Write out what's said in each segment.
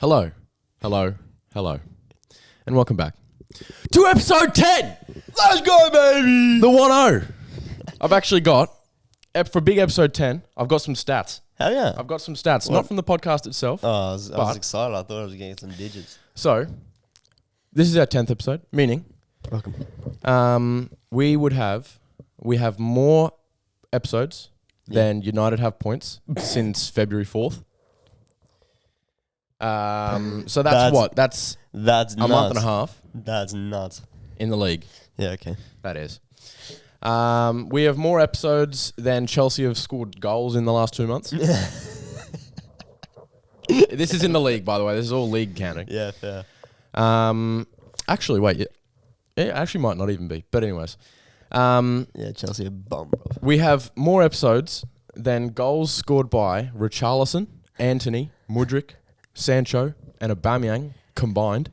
Hello, hello, hello, and welcome back to episode 10. Let's go, baby! The 1-0. I've actually got, for big episode 10, I've got some stats. Hell yeah. I've got some stats, not from the podcast itself. Oh, I was excited. I thought I was getting some digits. So, this is our 10th episode, meaning Welcome. we have more episodes than United have points since February 4th. So that's That's a nuts. month and a half That's nuts. in the league. Yeah, okay. That is. We have more episodes than Chelsea have scored goals in the last 2 months. This is in the league, by the way. This is all league counting. Yeah, fair. Actually, wait. It actually might not even be. But anyways. Yeah, Chelsea are bum, bro. We have more episodes than goals scored by Richarlison, Anthony, Mudryk, Sancho, and Aubameyang combined.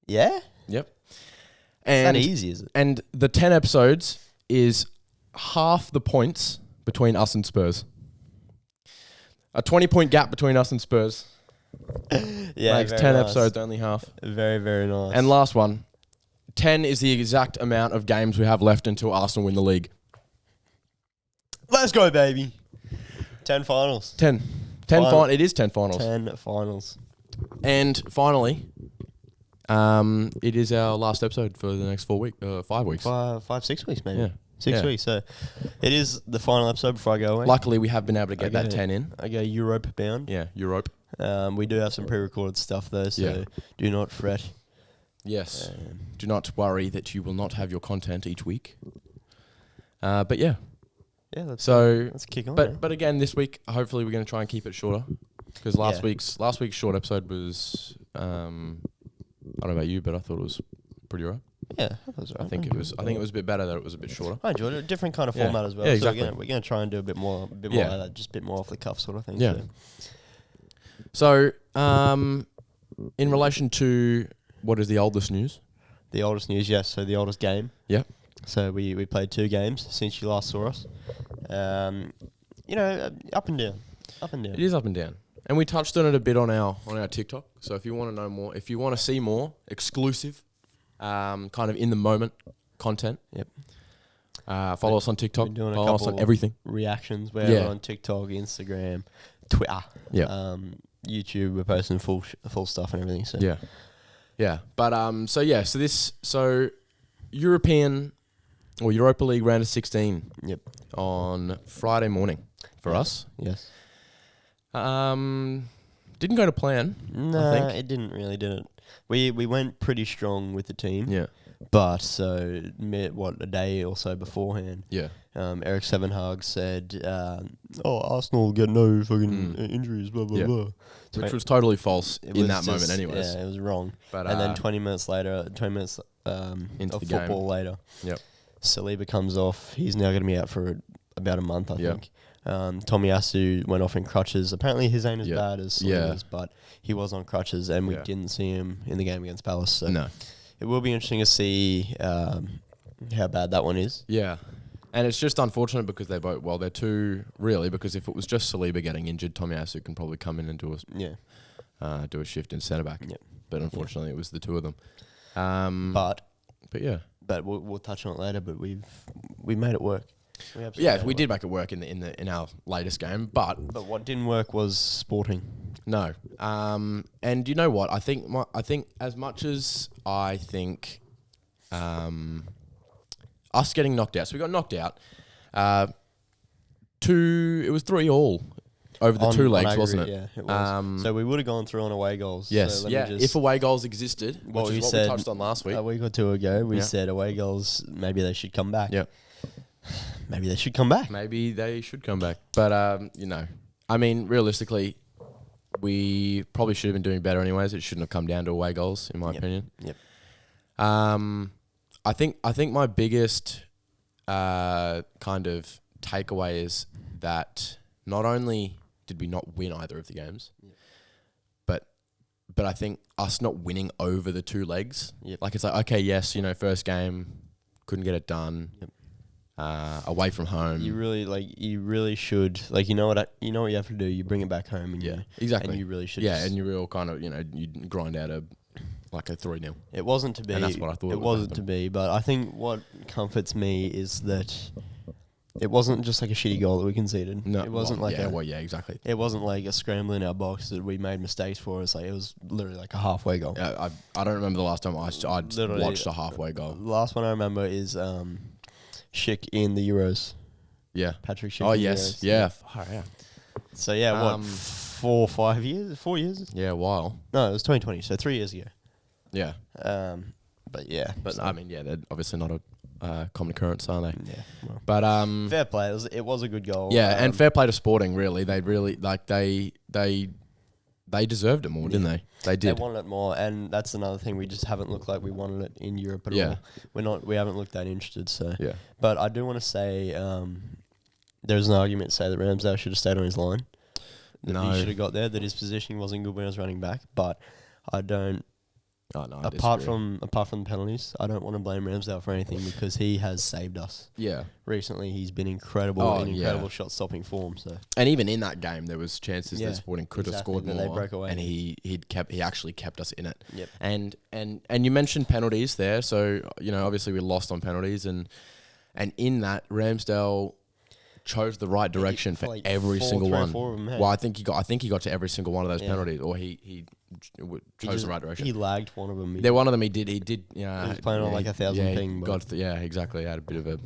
Yeah? Yep. It's And that easy, is it? And the 10 episodes is half the points between us and Spurs. A 20-point gap between us and Spurs. Yeah, Makes very 10 nice. episodes, only half. Very, very nice. And last one. 10 is the exact amount of games we have left until Arsenal win the league. let's go, baby. 10 finals. 10. It is 10 finals. 10 finals. And finally, it is our last episode for the next 5 weeks. 6 weeks, maybe. Yeah. 6 Yeah. weeks. So it is the final episode before I go away. Luckily, we have been able to get that Okay. 10 in. I go Europe bound. Yeah, Europe. We do have some pre-recorded stuff though, so Yeah. do not fret. Yes. Do not worry that you will not have your content each week. But yeah. Yeah, let's kick on. man. But again, this week, hopefully, we're going to try and keep it shorter. Because last Yeah. week's short episode was, I don't know about you, but I thought it was pretty right. Yeah, that was right. I think it was a bit better that it was a bit shorter. I enjoyed it. A different kind of Yeah. format as well. Yeah, So exactly. we're gonna try and do a bit more Yeah. like that, just a bit more off the cuff sort of thing. Yeah. So, in relation to what is the oldest news? The oldest news, yes. So the oldest game. Yep. So we played 2 games since you last saw us. Up and down. It is up and down. And we touched on it a bit on our TikTok. So if you want to know more, if you want to see more exclusive, kind of in the moment content. Yep. Follow us on TikTok. Been doing a Follow us on couple everything. Reactions. We're Yeah. on TikTok, Instagram, Twitter. Yeah. YouTube. We're posting full stuff and everything. So Yeah. Yeah. But so European or Europa League round of 16. Yep. On Friday morning for us. Yes. Didn't go to plan. No, I think. it didn't really, did it? We went pretty strong with the team. Yeah. But a day or so beforehand, Yeah. Eric Sevenhag said, Arsenal get no fucking injuries, blah, blah, Yeah. blah. Which was totally false It in was that moment just- anyways. Yeah, it was wrong. But, And then 20 minutes later, Into of the game. football later, Yep. Saliba comes off. He's now going to be out for about a month, I Yeah. think. Tomiyasu went off in crutches. Apparently his ain't as Yeah. bad as Yeah. Saliba's, but he was on crutches, and we Yeah. didn't see him in the game against Palace. So No. it will be interesting to see how bad that one is. Yeah. And it's just unfortunate because they're two, really, because if it was just Saliba getting injured, Tomiyasu can probably come in and do a shift in centre back. Yep. But unfortunately, it was the two of them. But yeah. we'll touch on it later. But we made it work. We absolutely Yeah, made we it did work. make it work in our latest game, but But what didn't work was Sporting. no. And you know what? I think as much as I think us getting knocked out. So we got knocked out. It was 3-3 over the two legs, wasn't it? Yeah, it was. So we would have gone through on away goals. Yes. So let Yeah. me just, If away goals existed, What which we is what said we touched on last week. a week or two ago, we Yeah. said away goals, maybe they should come back. Yeah. Maybe they should come back. Maybe they should come back. But, I mean, realistically, we probably should have been doing better anyways. It shouldn't have come down to away goals, in my opinion. Yep. I think my biggest kind of takeaway is that not only did we not win either of the games, but I think us not winning over the two legs. Yep. Like, it's like, okay, yes, first game, couldn't get it done. Yep. away from home. You really should, like, you know what you have to do. You bring it back home, and exactly. And you really should. Yeah, and you real kind of, you grind out a 3-0. It wasn't to be. And that's what I thought. It wasn't to be, but I think what comforts me is that it wasn't just like a shitty goal that we conceded. No, it wasn't exactly. It wasn't like a scramble in our box that we made mistakes for. It's like it was literally like a halfway goal. I don't remember the last time I watched a halfway goal. The last one I remember is Schick in the Euros. Yeah, Patrick Schick. Oh in the yes, Euros. yeah. Far out. So yeah, what 4 or 5 years? 4 years? Yeah, a while. No, it was 2020. So 3 years ago. Yeah. But yeah. But I mean, yeah, they're obviously not a common occurrence, are they? Yeah. Well, but fair play. It was a good goal. Yeah, and fair play to Sporting. Really, they really they deserved it more, didn't they? They did. They wanted it more, and that's another thing. We just haven't looked like we wanted it in Europe at all. We haven't looked that interested. So yeah. But I do want to say, there's an argument to say that Ramsdale should have stayed on his line. That he should have got there. That his positioning wasn't good when he was running back. But I don't. Oh, no, apart from the penalties, I don't want to blame Ramsdale for anything because he has saved us. Yeah. Recently, he's been incredible shot-stopping form. So. And even in that game, there was chances that Sporting could have scored more. They broke away, and he actually kept us in it. Yep. And you mentioned penalties there, so obviously we lost on penalties, and in that Ramsdale chose the right direction for like every single one. Them, hey? Well, I think he got to every single one of those penalties, or he chose the right direction. He lagged one of them. One of them he did. He was playing on like 1,000 ping. Exactly. Had a bit of a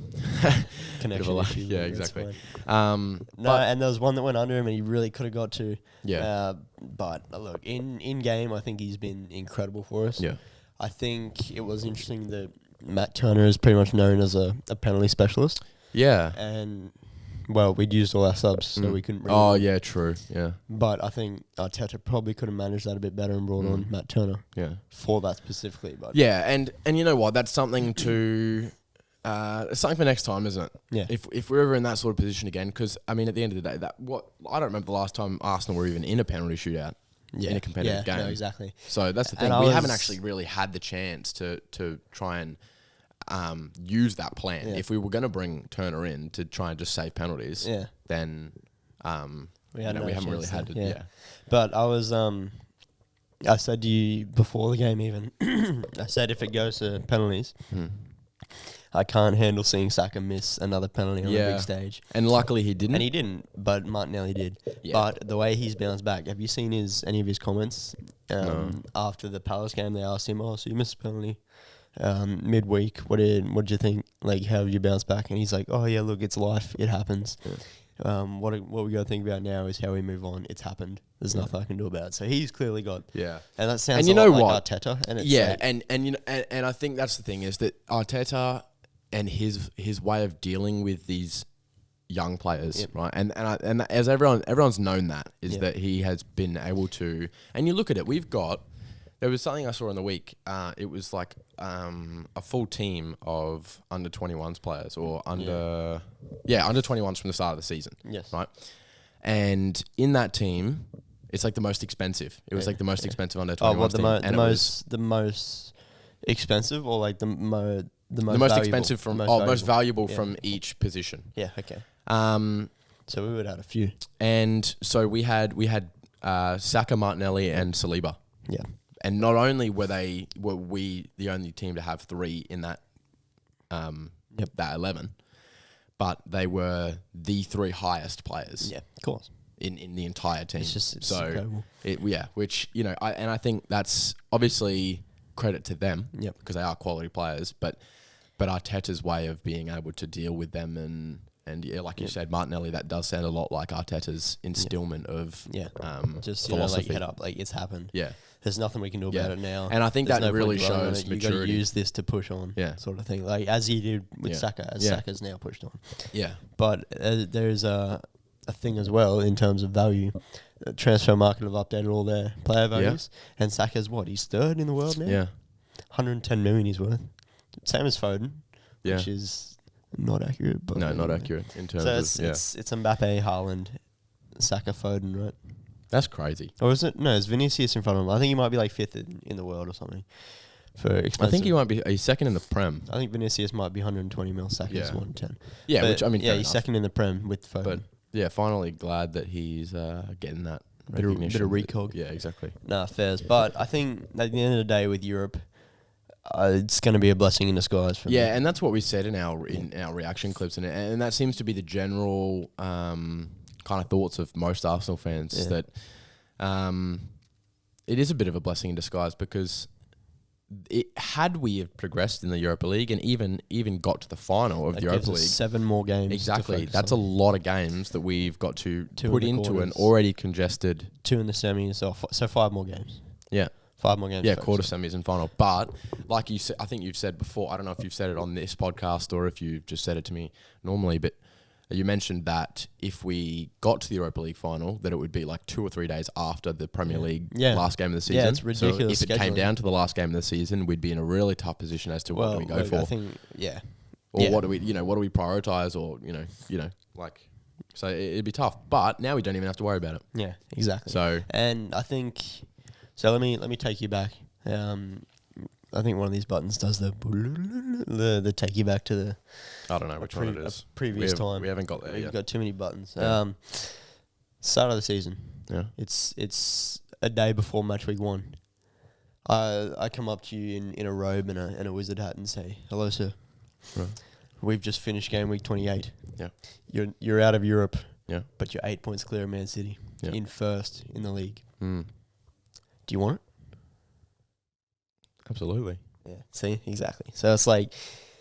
connection issue. Yeah, exactly. And there was one that went under him, and he really could have got to. Yeah. But look, in game, I think he's been incredible for us. Yeah. I think it was interesting that Matt Turner is pretty much known as a penalty specialist. Yeah. And well, we'd used all our subs, so we couldn't bring him. Yeah, true, yeah. But I think Arteta probably could have managed that a bit better and brought on Matt Turner for that specifically. But yeah, and you know what? That's something to... something for next time, isn't it? Yeah. If we're ever in that sort of position again, because, I mean, at the end of the day, I don't remember the last time Arsenal were even in a penalty shootout in a competitive game. No, exactly. So that's the thing. We haven't actually really had the chance to try and... use that plan. If we were going to bring Turner in to try and just save penalties, then we haven't really had to. Yeah. But I was I said to you before the game even, I said if it goes to penalties, I can't handle seeing Saka miss another penalty on a big stage. And luckily he didn't. And he didn't, but Martinelli did. Yeah. But the way he's bounced back, have you seen any of his comments? No. After the Palace game, they asked him, so you missed a penalty. Midweek, what did you think? Like, how did you bounce back? And he's like, oh yeah, look, it's life, it happens. What we got to think about now is how we move on. It's happened. There's nothing I can do about it. So he's clearly got and that sounds like Arteta. And it's and I think that's the thing is that Arteta and his way of dealing with these young players, right? And as everyone's known that is that he has been able to. And you look at it, there was something I saw in the week. It was like a full team of under 21s players or under 21s from the start of the season. Yes. Right. And in that team, it's like the most expensive. It was like the most expensive under 21s team. The most expensive or like the most expensive from most valuable from each position. Yeah. Okay. So we would have had a few. And so we had Saka, Martinelli, and Saliba. Yeah. And not only were we the only team to have 3 in that that 11, but they were the 3 highest players. Yeah, of course. In the entire team. It's incredible. Which I think that's obviously credit to them. Yep. Because they are quality players, but Arteta's way of being able to deal with them and like you said, Martinelli, that does sound a lot like Arteta's instillment of just philosophy. head up, like it's happened. Yeah. There's nothing we can do about it now. And I think that really shows maturity. You got to use this to push on, sort of thing. Like as he did with Saka, Saka's now pushed on. Yeah. But there's a thing as well in terms of value. The transfer market have updated all their player values, and Saka's he's 3rd in the world now. Yeah. 110 million he's worth. Same as Foden, which is not accurate. But not accurate in terms of it's Mbappe, Haaland, Saka, Foden, right? That's crazy. Or is it? No, it's Vinicius in front of him. I think he might be like 5th in the world or something. for expensive. I think he might be. He's second in the Prem. I think Vinicius might be 120 mil. Saka's 110. Yeah, but which I mean, yeah, fair he's enough. second in the Prem with Foden. But yeah, finally glad that he's getting that Bit of recognition. recog. Yeah, exactly. Nah, fairs. But I think at the end of the day with Europe, it's going to be a blessing in disguise for me. Yeah, and that's what we said in our reaction clips, and that seems to be the general kind of thoughts of most Arsenal fans that it is a bit of a blessing in disguise because had we have progressed in the Europa League and even got to the final of the Europa League, 7 more games. Exactly, that's a lot of games that we've got to put into an quarters. already congested. 2 in the semis, so 5 more games. Yeah. 5 more games. Yeah, quarter semis and final. But like you said, I think you've said before, I don't know if you've said it on this podcast or if you've just said it to me normally, but you mentioned that if we got to the Europa League final, that it would be like 2 or 3 days after the Premier League last game of the season. Yeah, it's ridiculous. So if it came scheduling. down to the last game of the season, we'd be in a really tough position as to what do we go for. I think, Or what do we prioritize, or like, so it'd be tough. But now we don't even have to worry about it. Yeah, exactly. So, and I think, so let me take you back. I think one of these buttons does the take you back to the I don't know which one it is. Previous time. We haven't got there We've yet. got too many buttons. Yeah. Start of the season. Yeah. It's a day before match week 1. I come up to you in a robe and a wizard hat and say, "Hello, sir. Right. We've just finished game week 28. Yeah. You're out of Europe. Yeah. But you're 8 points clear of Man City Yeah. in first in the league. Mm. Do you want it?" Absolutely. Yeah. See, exactly. So it's like,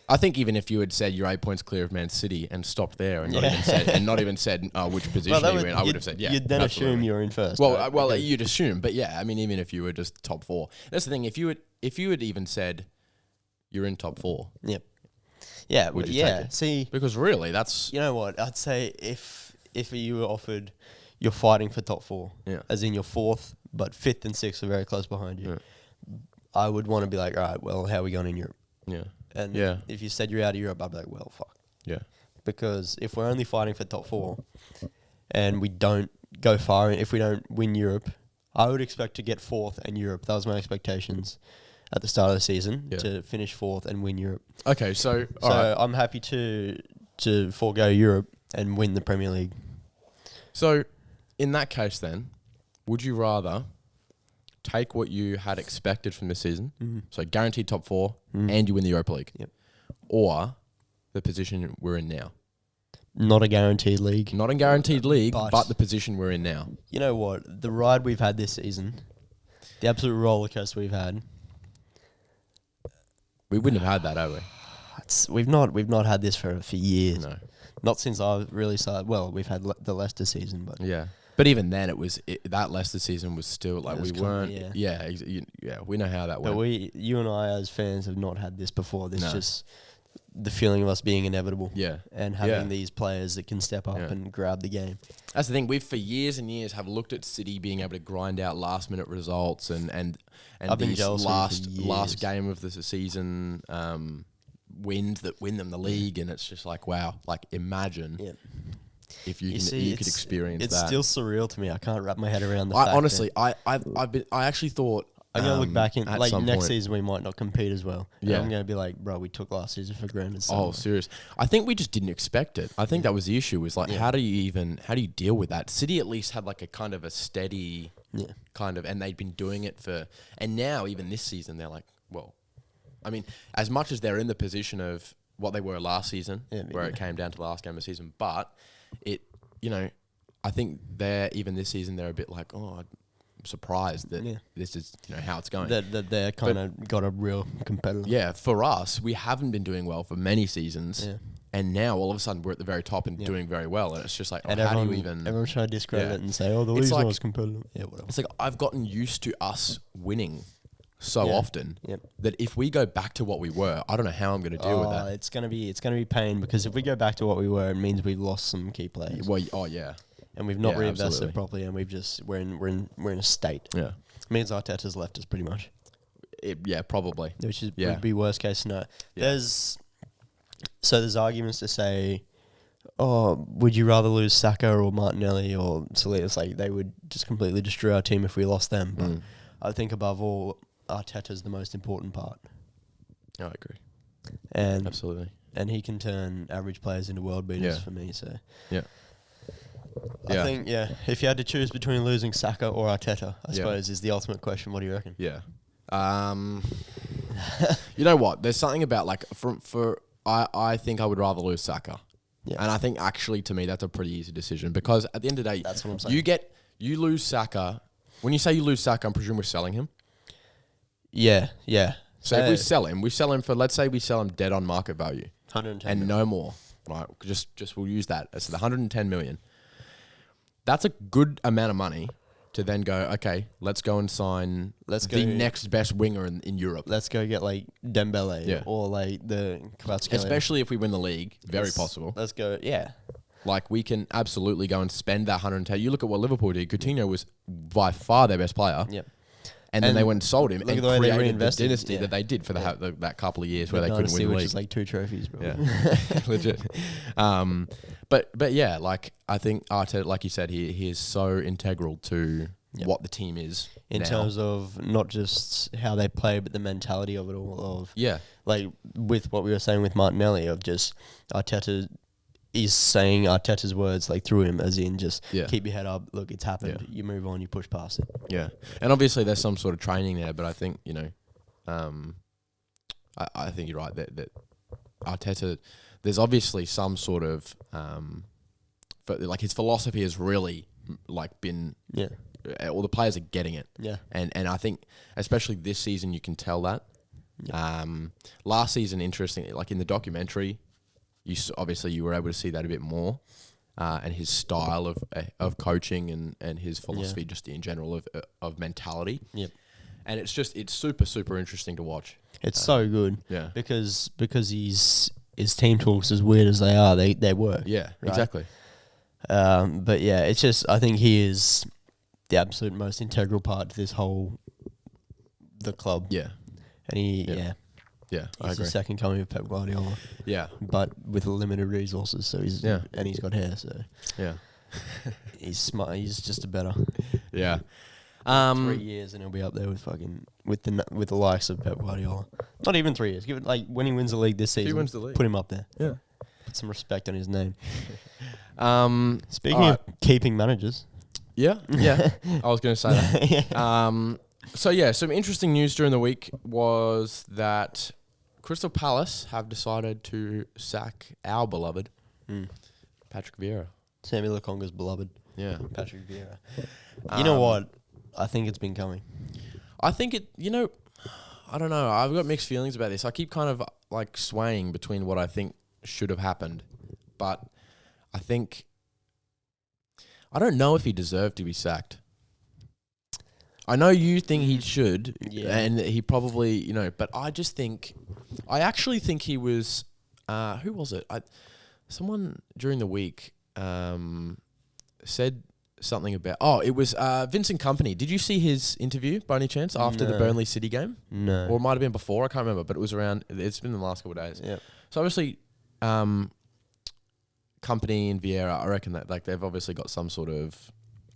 I think even if you had said you're 8 points clear of Man City and stopped there and not even said which position you're in, I would have said You'd then assume you're in first. Well, right? okay. You'd assume, but yeah, I mean, even if you were just top 4, that's the thing. If you had even said you're in top 4, Yep. Yeah. Would you yeah. take it? See, because really, that's you know what? I'd say if you were offered, you're fighting for top 4, as in you're 4th, but 5th and 6th are very close behind you. Yeah. I would want to be like, all right, well, how are we going in Europe? yeah, And if you said you're out of Europe, I'd be like, well, fuck. yeah, Because if we're only fighting for top 4 and we don't go far, if we don't win Europe, I would expect to get 4th in Europe. That was my expectations at the start of the season, to finish 4th and win Europe. Okay, so I'm happy to forego Europe and win the Premier League. So, in that case, then, would you rather take what you had expected from this season, so guaranteed top 4, and you win the Europa League, or the position we're in now? Not a guaranteed league. Not a guaranteed league, but the position we're in now. You know what? The ride we've had this season, the absolute roller coaster we've had. We wouldn't have had that, have we? We've not had this for years. No. Not since I really started. Well, we've had the Leicester season, but Yeah. But even then, that Leicester season was still like we It was weren't. coming, We know how that but went. you and I as fans have not had this before. This No. just the feeling of us being inevitable. Yeah. And having these players that can step up Yeah. and grab the game. That's the thing. We've for years and years have looked at City being able to grind out last minute results and I've been these jealous of it for years. last game of the season win them the league, and it's just like, wow, like imagine if you could experience it's that. It's still surreal to me. I can't wrap my head around the I fact honestly, that I actually thought I'm gonna look back in at like some next point. season we might not compete as well. And Yeah. I'm gonna be like, bro, we took last season for granted. Oh, somewhere. serious. I think we just didn't expect it. I think that was the issue. Was like, how do you deal with that? City at least had like a kind of a steady kind of, and they'd been doing it and now even this season they're like, well, I mean, as much as they're in the position of what they were last season, where it came down to the last game of the season, but I think even this season they're a bit like, oh, I'm surprised that this is how it's going. That they're kind of got a real competitor. Yeah, for us, we haven't been doing well for many seasons. Yeah. And now all of a sudden we're at the very top and doing very well, and it's just like, And how everyone, do you even? Everyone try to discredit it and say, "Oh, the It's league's like- not as competitive." Yeah, whatever. It's like I've gotten used to us winning so often Yep. that if we go back to what we were, I don't know how I'm going to deal with that. It's gonna be pain because if we go back to what we were, it means we've lost some key players. Well, oh yeah, And we've not Yeah, reinvested absolutely. properly, and we're in a state. yeah, It means Arteta's left us pretty much, probably. which Yeah. would be worst case scenario. Yeah. There's arguments to say, oh, would you rather lose Saka or Martinelli or Saliba? It's like they would just completely destroy our team if we lost them. But I think above all, Arteta's the most important part. I agree. And Absolutely. And he can turn average players into world beaters for me. So yeah. I think, if you had to choose between losing Saka or Arteta, I suppose is the ultimate question. What do you reckon? Yeah. You know what? There's something about like I think I would rather lose Saka. Yeah. And I think actually to me that's a pretty easy decision because at the end of the day, that's what I'm saying. You lose Saka. When you say you lose Saka, I presume we're selling him. Yeah. So if we sell him for, let's say we sell him dead on market value. 110 and million. no more. Right? Just we'll use that. It's the 110 million. That's a good amount of money to then go, okay, let's go and sign the next best winger in Europe. Let's go get like Dembele or like the Kvaratskhelia. Especially if we win the league, very possible. Let's go, Like we can absolutely go and spend that 110. You look at what Liverpool did. Coutinho was by far their best player. Yep. And then they went and sold him and created the dynasty that they did for that couple of years where they couldn't win the league. Which is like 2 trophies, bro. Yeah, legit. But yeah, like I think Arteta, like you said, he is so integral to what the team is in terms of not just how they play, but the mentality of it all. Like with what we were saying with Martinelli, of just Arteta is saying Arteta's words like through him, as in just keep your head up. Look, it's happened. Yeah. You move on. You push past it. Yeah, and obviously there's some sort of training there, but I think I think you're right that Arteta, there's obviously some sort of like his philosophy has really like been all the players are getting it. Yeah, and I think especially this season you can tell that. Last season, interestingly, like in the documentary, you were able to see that a bit more, and his style of coaching and his philosophy just in general of mentality. Yep. And it's super interesting to watch. It's so good. Yeah. Because his team talks, as weird as they are, they work. Yeah, right? exactly. But yeah, it's just I think he is the absolute most integral part to this the club. Yeah. And Yeah, I he's agree. the second coming of Pep Guardiola. Yeah. But with limited resources, so he's got hair, so he's smart. He's just a better. Yeah. 3 years and he'll be up there with the likes of Pep Guardiola. Not even 3 years. Give it like when he wins the league this season. He wins the league. Put him up there. Yeah. Put some respect on his name. Speaking of keeping managers. Yeah. I was going to say that. So some interesting news during the week was that Crystal Palace have decided to sack our beloved Patrick Vieira. Sammy Lukonga's beloved. Yeah. Patrick Vieira. You know what? I think it's been coming. I think I don't know. I've got mixed feelings about this. I keep kind of like swaying between what I think should have happened, but I don't know if he deserved to be sacked. I know you think he should, and he probably, but I actually think he was, who was it? Someone during the week said something about, it was Vincent Kompany. Did you see his interview by any chance after the Burnley City game? No. Or it might have been before, I can't remember, but it was around, it's been in the last couple of days. Yep. So obviously, Kompany and Vieira, I reckon that like they've obviously got some sort of,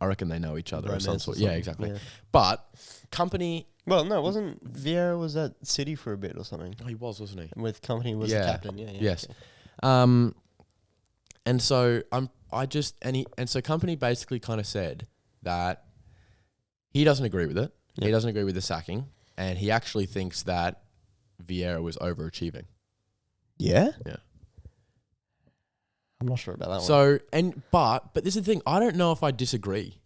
I reckon they know each other of some sort. Yeah, exactly. Yeah. But Kompany. Well, no, wasn't Vieira was at City for a bit or something? Oh, he was, wasn't he? With Kompany was the captain. Yeah. Yes. Okay. And so so Kompany basically kind of said that he doesn't agree with it. Yep. He doesn't agree with the sacking, and he actually thinks that Vieira was overachieving. Yeah. Yeah. I'm not sure about that one. So but this is the thing. I don't know if I disagree.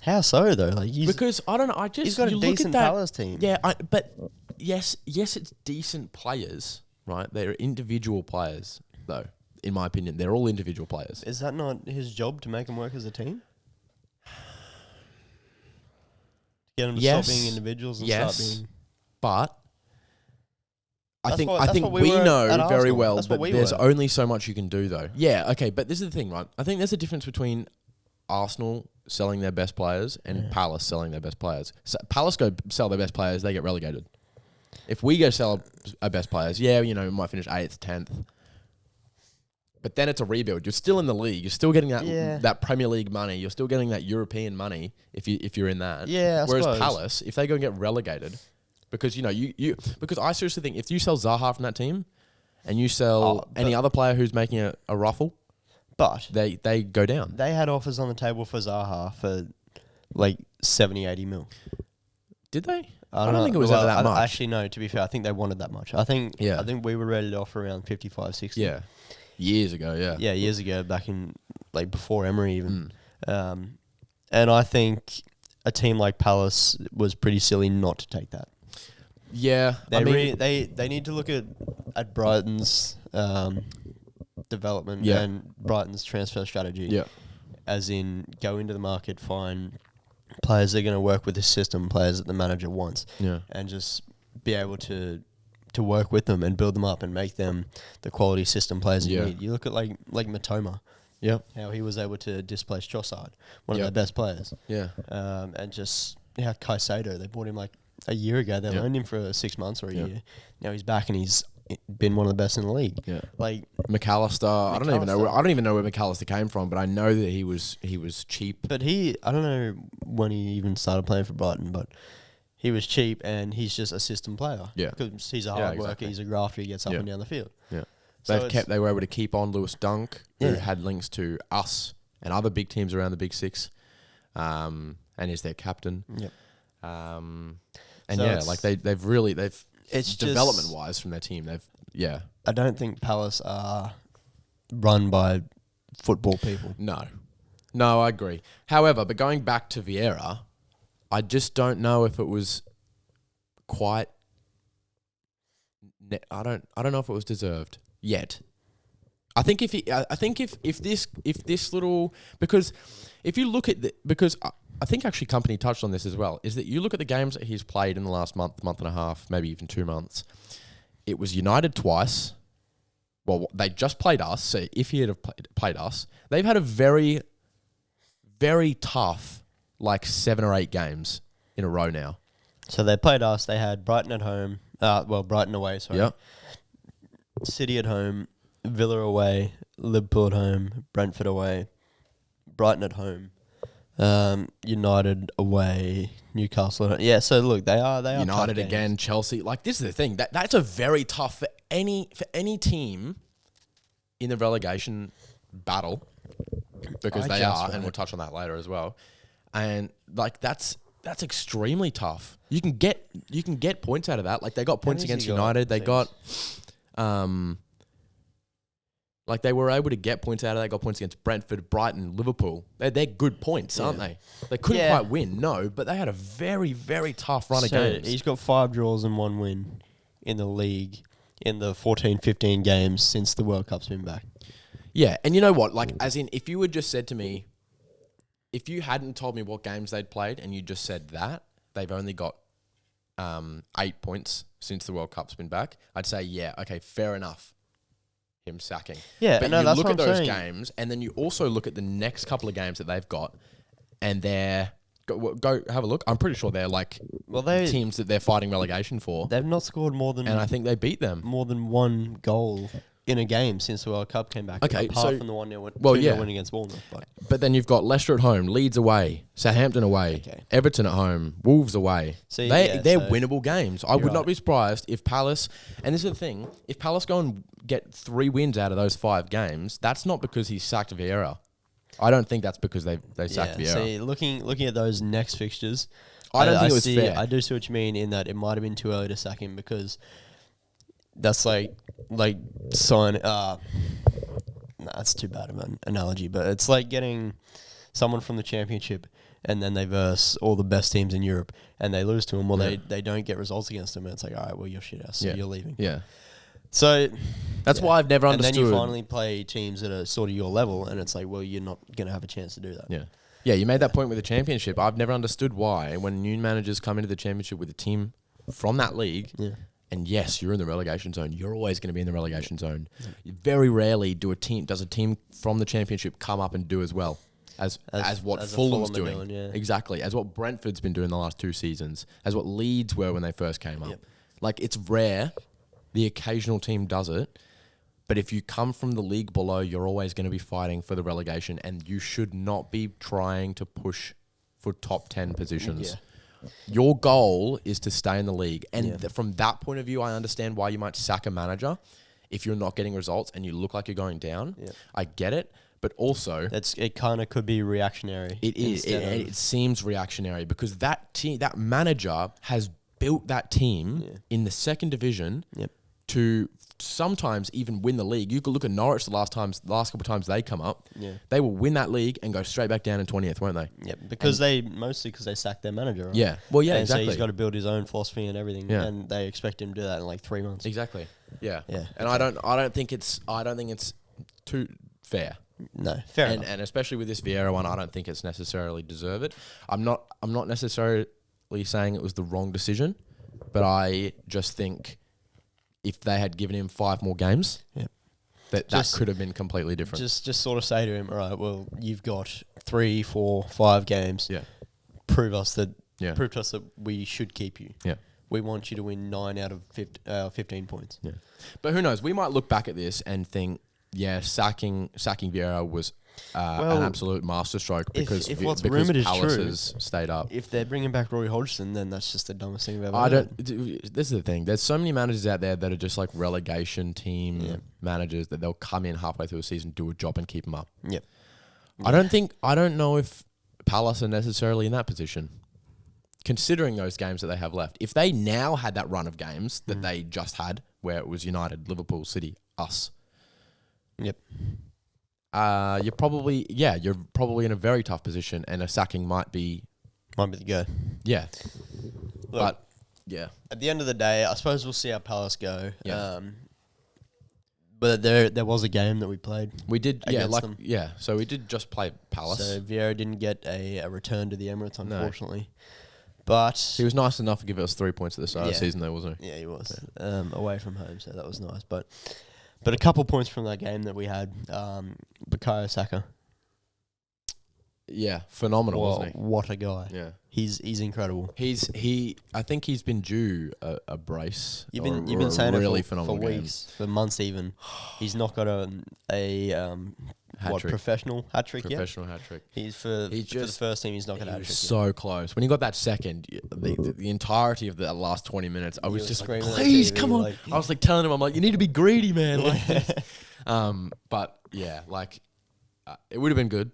How so though? Like because I don't know. He's got a decent Palace team. Yeah, but yes, it's decent players, right? They're individual players, though. In my opinion, they're all individual players. Is that not his job to make them work as a team? Get them to stop being individuals and start being. But I think we know very well that there's only so much you can do, though. Yeah, okay, but this is the thing, right? I think there's a difference between Arsenal selling their best players and Palace selling their best players. So Palace go sell their best players, they get relegated. If we go sell our best players, we might finish 8th, 10th. But then it's a rebuild. You're still in the league. You're still getting that Premier League money. You're still getting that European money if you're in that. Yeah, Whereas Palace, if they go and get relegated, because because I seriously think if you sell Zaha from that team, and you sell any other player who's making a ruffle, but they go down. They had offers on the table for Zaha for like 70, 80 mil. Did they? I don't think it was ever that much. Actually, no. To be fair, I think they wanted that much. I think we were ready to offer around 55, 60. Yeah, years ago. Yeah. Yeah, years ago, back in like before Emery even. And I think a team like Palace was pretty silly not to take that. Yeah, they need to look at Brighton's development and Brighton's transfer strategy. Yeah, as in go into the market, find players that are going to work with the system, players that the manager wants, and just be able to work with them and build them up and make them the quality system players you need. You look at like Matoma. Yeah, how he was able to displace Trossard, one of their best players. Yeah, and just Caicedo, they bought him like a year ago. They loaned him for 6 months or a year. Now he's back and he's been one of the best in the league. Yeah, like McAllister. I don't even know where McAllister came from, but I know that he was cheap. But I don't know when he even started playing for Brighton, but he was cheap and he's just a system player. Yeah, because he's a hard worker, he's a grafter, he gets up and down the field. Yeah. So they were able to keep on Lewis Dunk, who had links to us and other big teams around the Big Six, and is their captain. Yep. It's development wise from their team. I don't think Palace are run by football people. No, I agree. However, but going back to Vieira, I just don't know if it was quite. I don't know if it was deserved yet. I think if this little, because if you look at because I think actually Company touched on this as well, is that you look at the games that he's played in the last month and a half, maybe even 2 months. It was United twice. Well, they just played us. So if he had played us, they've had a very, very tough 7 or 8 games in a row now. So they played us. They had Brighton at home. Brighton away. Sorry. Yep. City at home, Villa away, Liverpool at home, Brentford away, Brighton at home, United away, Newcastle at home. Yeah, so look, they are United again, Chelsea. This is the thing. That's a very tough for any team in the relegation battle, because they are, and we'll touch on that later as well. And that's extremely tough. You can get points out of that. They got points against United. They got they were able to get points out of that. They got points against Brentford, Brighton, Liverpool. They're good points, aren't they? They couldn't quite win, but they had a very, very tough run of games. He's got 5 draws and 1 win in the league in the 14, 15 games since the World Cup's been back. Yeah, and you know what? As in, if you had just said to me, if you hadn't told me what games they'd played and you just said that, they've only got 8 points since the World Cup's been back, I'd say, yeah, okay, fair enough, him sacking. Yeah, but you look at those games, and then you also look at the next couple of games that they've got, and they're... Go have a look. I'm pretty sure they're teams that they're fighting relegation for. They've not scored more than... And I think they beat them. More than 1 goal in a game since the World Cup came back. Okay, apart from the 1-0 win against Bournemouth. But then you've got Leicester at home, Leeds away, Southampton away, Everton at home, Wolves away. They're winnable games. I would not be surprised if Palace... And this is the thing. If Palace go and get 3 wins out of those 5 games, that's not because he sacked Vieira. I don't think that's because they sacked Vieira. See, looking at those next fixtures, I don't think it was fair. I do see what you mean in that it might have been too early to sack him, because that's like sign. That's too bad of an analogy, but it's like getting someone from the Championship and then they verse all the best teams in Europe and they lose to them, or they don't get results against them, and it's like, all right, well, you're shit ass, so you're leaving. Yeah. So that's why I've never understood. And then you finally play teams that are sort of your level, and it's like, well, you're not going to have a chance to do that. Yeah. Yeah, you made that point with the Championship. I've never understood why, when new managers come into the Championship with a team from that league, and yes, you're in the relegation zone, you're always going to be in the relegation zone. Very rarely does a team from the Championship come up and do as well as what Fulham's doing. Exactly. As what Brentford's been doing the last 2 seasons. As what Leeds were when they first came up. It's rare. The occasional team does it, but if you come from the league below, you're always going to be fighting for the relegation, and you should not be trying to push for top 10 positions. Your goal is to stay in the league. And Yeah. from that point of view, I understand why you might sack a manager if you're not getting results and you look like you're going down. Yeah. I get it. But also, It kind of could be reactionary. it is. It seems reactionary because that manager has built that team in the second division to sometimes even win the league. You could look at Norwich the last couple of times they come up. Yeah. They will win that league and go straight back down in 20th, won't they? Yeah, because they sacked their manager. Right? Yeah. Well, yeah, and exactly. So he's got to build his own philosophy and everything, and they expect him to do that in like 3 months. Exactly. Yeah. Yeah. And I don't think it's too fair. No, fair enough. And especially with this Vieira one, I don't think it's necessarily deserve it. I'm not necessarily saying it was the wrong decision, but I just think if they had given him 5 more games, that could have been completely different. Just sort of say to him, all right, well, you've got 3, 4, 5 games. Yeah. Prove to us that we should keep you. Yeah. We want you to win 9 out of 15 points. Yeah. But who knows? We might look back at this and think, yeah, sacking Vieira was an absolute masterstroke because what's rumoured is Palace true, has stayed up. If they're bringing back Roy Hodgson, then that's just the dumbest thing I've ever heard. This is the thing. There's so many managers out there that are just like relegation team managers that they'll come in halfway through a season, do a job, and keep them up. Yep. I don't know if Palace are necessarily in that position. Considering those games that they have left, if they now had that run of games that they just had, where it was United, Liverpool, City, us. Yep. You're probably in a very tough position, and a sacking might be the go. Yeah. Look, but yeah. At the end of the day, I suppose we'll see how Palace go. Yeah. But there was a game that we played. We did, them. So we did just play Palace. So Vieira didn't get a return to the Emirates, unfortunately. But he was nice enough to give us 3 points at the start of the season, though, wasn't he? Yeah, he was. Away from home, so that was nice. But a couple points from that game that we had, Bukayo Saka. Yeah, phenomenal, wasn't he? What a guy. Yeah. He's incredible. I think he's been due a brace. You've been saying really it for phenomenal weeks, for months even. He's not got a professional hat trick yet? Professional hat trick. For the first team, he's not got a hat trick. He was so close. When he got that second, the entirety of the last 20 minutes, I was just like, please, come on. I was like telling him, I'm like, you need to be greedy, man. But yeah, it would have been good.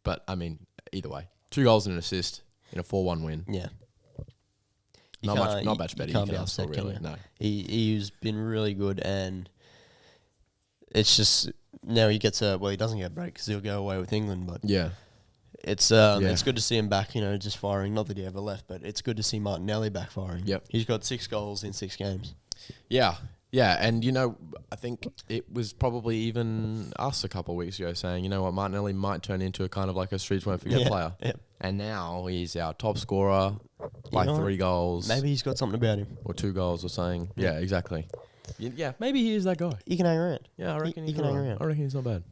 But I mean, either way, 2 goals and an assist in a 4-1 win. Yeah. Not much better. You can't be upset, really. can you? No. He's been really good, and it's just now he gets he doesn't get a break because he'll go away with England. But yeah, it's good to see him back. Just firing. Not that he ever left, but it's good to see Martinelli back firing. Yep. He's got 6 goals in 6 games. Yeah. Yeah, and I think it was probably even us a couple of weeks ago saying, you know what, Martinelli might turn into a kind of like a streets won't forget player. Yeah. And now he's our top scorer by 3 goals. Maybe he's got something about him. Or 2 goals or something. Yeah, exactly. Yeah, maybe he is that guy. He can hang around. Yeah, I reckon he can hang around. I reckon he's not bad.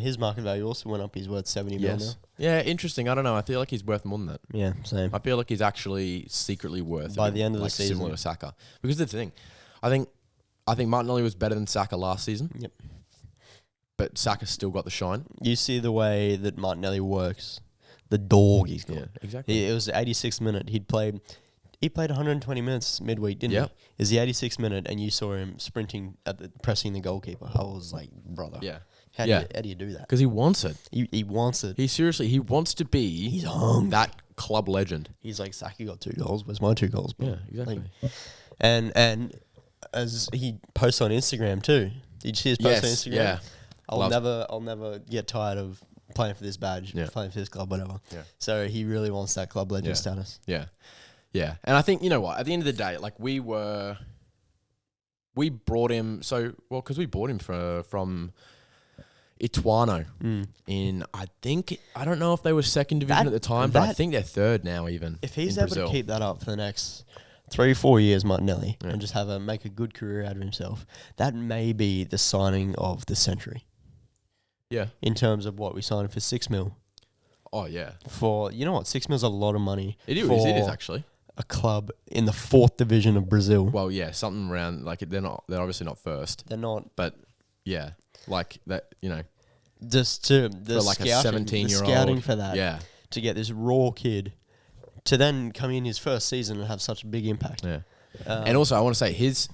His market value also went up. He's worth 70 mil now. Yeah, interesting. I don't know. I feel like he's worth more than that. Yeah, same. I feel like he's actually secretly worth by the end of the season, similar to Saka. Because the thing, I think Martinelli was better than Saka last season. Yep. But Saka's still got the shine. You see the way that Martinelli works, the dog he's got. Yeah, exactly. It was the 86th minute. He played 120 minutes midweek, didn't he? It was the 86th minute, and you saw him sprinting pressing the goalkeeper. I was like, brother. Yeah. How do you do that? Because he wants it. He wants it. He wants to be that club legend. He's like, Saka got 2 goals. Where's my 2 goals? Bro? Yeah, exactly. And as he posts on Instagram too. Did you see his post on Instagram? Yeah. I'll never get tired of playing for this badge, playing for this club, whatever. Yeah. So he really wants that club legend status. Yeah. Yeah. And I think, you know what, at the end of the day, we brought him, because we bought him from Ituano in, I don't know if they were second division at the time, but I think they're third now even. If he's able to keep that up for the next 3-4 years, Martinelli, and just make a good career out of himself, that may be the signing of the century. Yeah. In terms of what we signed for 6 mil. Oh, yeah. For, 6 mil's a lot of money. It is actually. A club in the 4th division of Brazil. Well, yeah, something around, they're obviously not first. They're not. But, yeah, that, Just to, for a 17-year-old. scouting for that. Yeah. To get this raw kid to then come in his first season and have such a big impact. Yeah. And also, I want to say his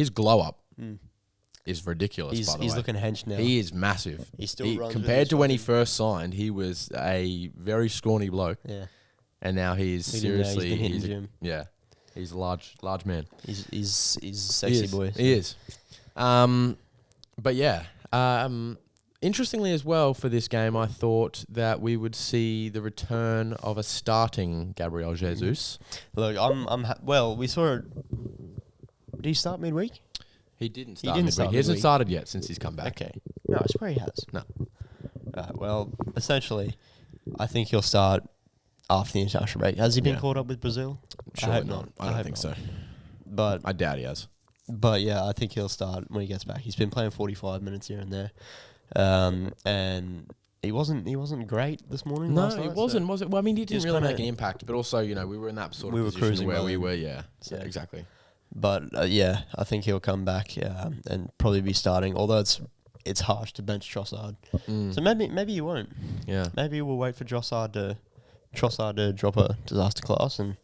glow up is ridiculous. By the way, he's looking hench now. He is massive. He still runs compared to when he first signed. He was a very scrawny bloke. Yeah. And now he's seriously he's been hitting the gym. Yeah, he's a large man. He's a sexy boy. He is. But yeah. Interestingly as well for this game, I thought that we would see the return of a starting Gabriel Jesus. Look, well, we saw it. Did he start midweek? He didn't start midweek. He hasn't started yet since he's come back. Okay. No, I swear he has. No. Well, essentially, I think he'll start after the international break. Has he been caught up with Brazil? Surely not. I don't think so. But I doubt he has. But yeah, I think he'll start when he gets back. He's been playing 45 minutes here and there. And he wasn't great this morning. No, last he night, wasn't. Was it? Well, I mean, he didn't really make an impact. But also, we were in that sort of position where we were. Yeah, exactly. But yeah, I think he'll come back and probably be starting. Although it's harsh to bench Trossard, so maybe you won't. Yeah, maybe we'll wait for Trossard to drop a disaster class and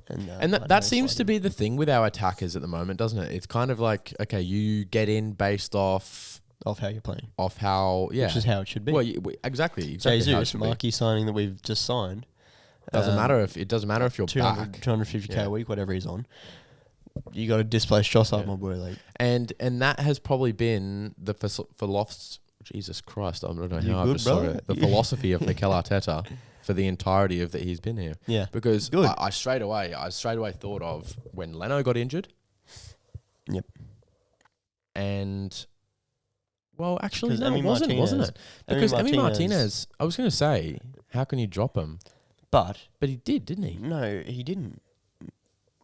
that seems to be the thing with our attackers at the moment, doesn't it? It's kind of like, okay, you get in based off how you're playing, which is how it should be. Well, exactly. Jesus, Marquee signing that we've just signed. Doesn't matter if you're 200, back 250k a week, whatever he's on. You got to displace Trossard, my boy. Like, and that has probably been the philosophy. Jesus Christ, I don't know how I've just saw it. The philosophy of Mikel Arteta for the entirety of that he's been here. Yeah, because I straight away thought of when Leno got injured. Yep. And well, actually, no, it wasn't it? Because Emi Martinez, I was going to say, how can you drop him? But he did, didn't he? No, he didn't.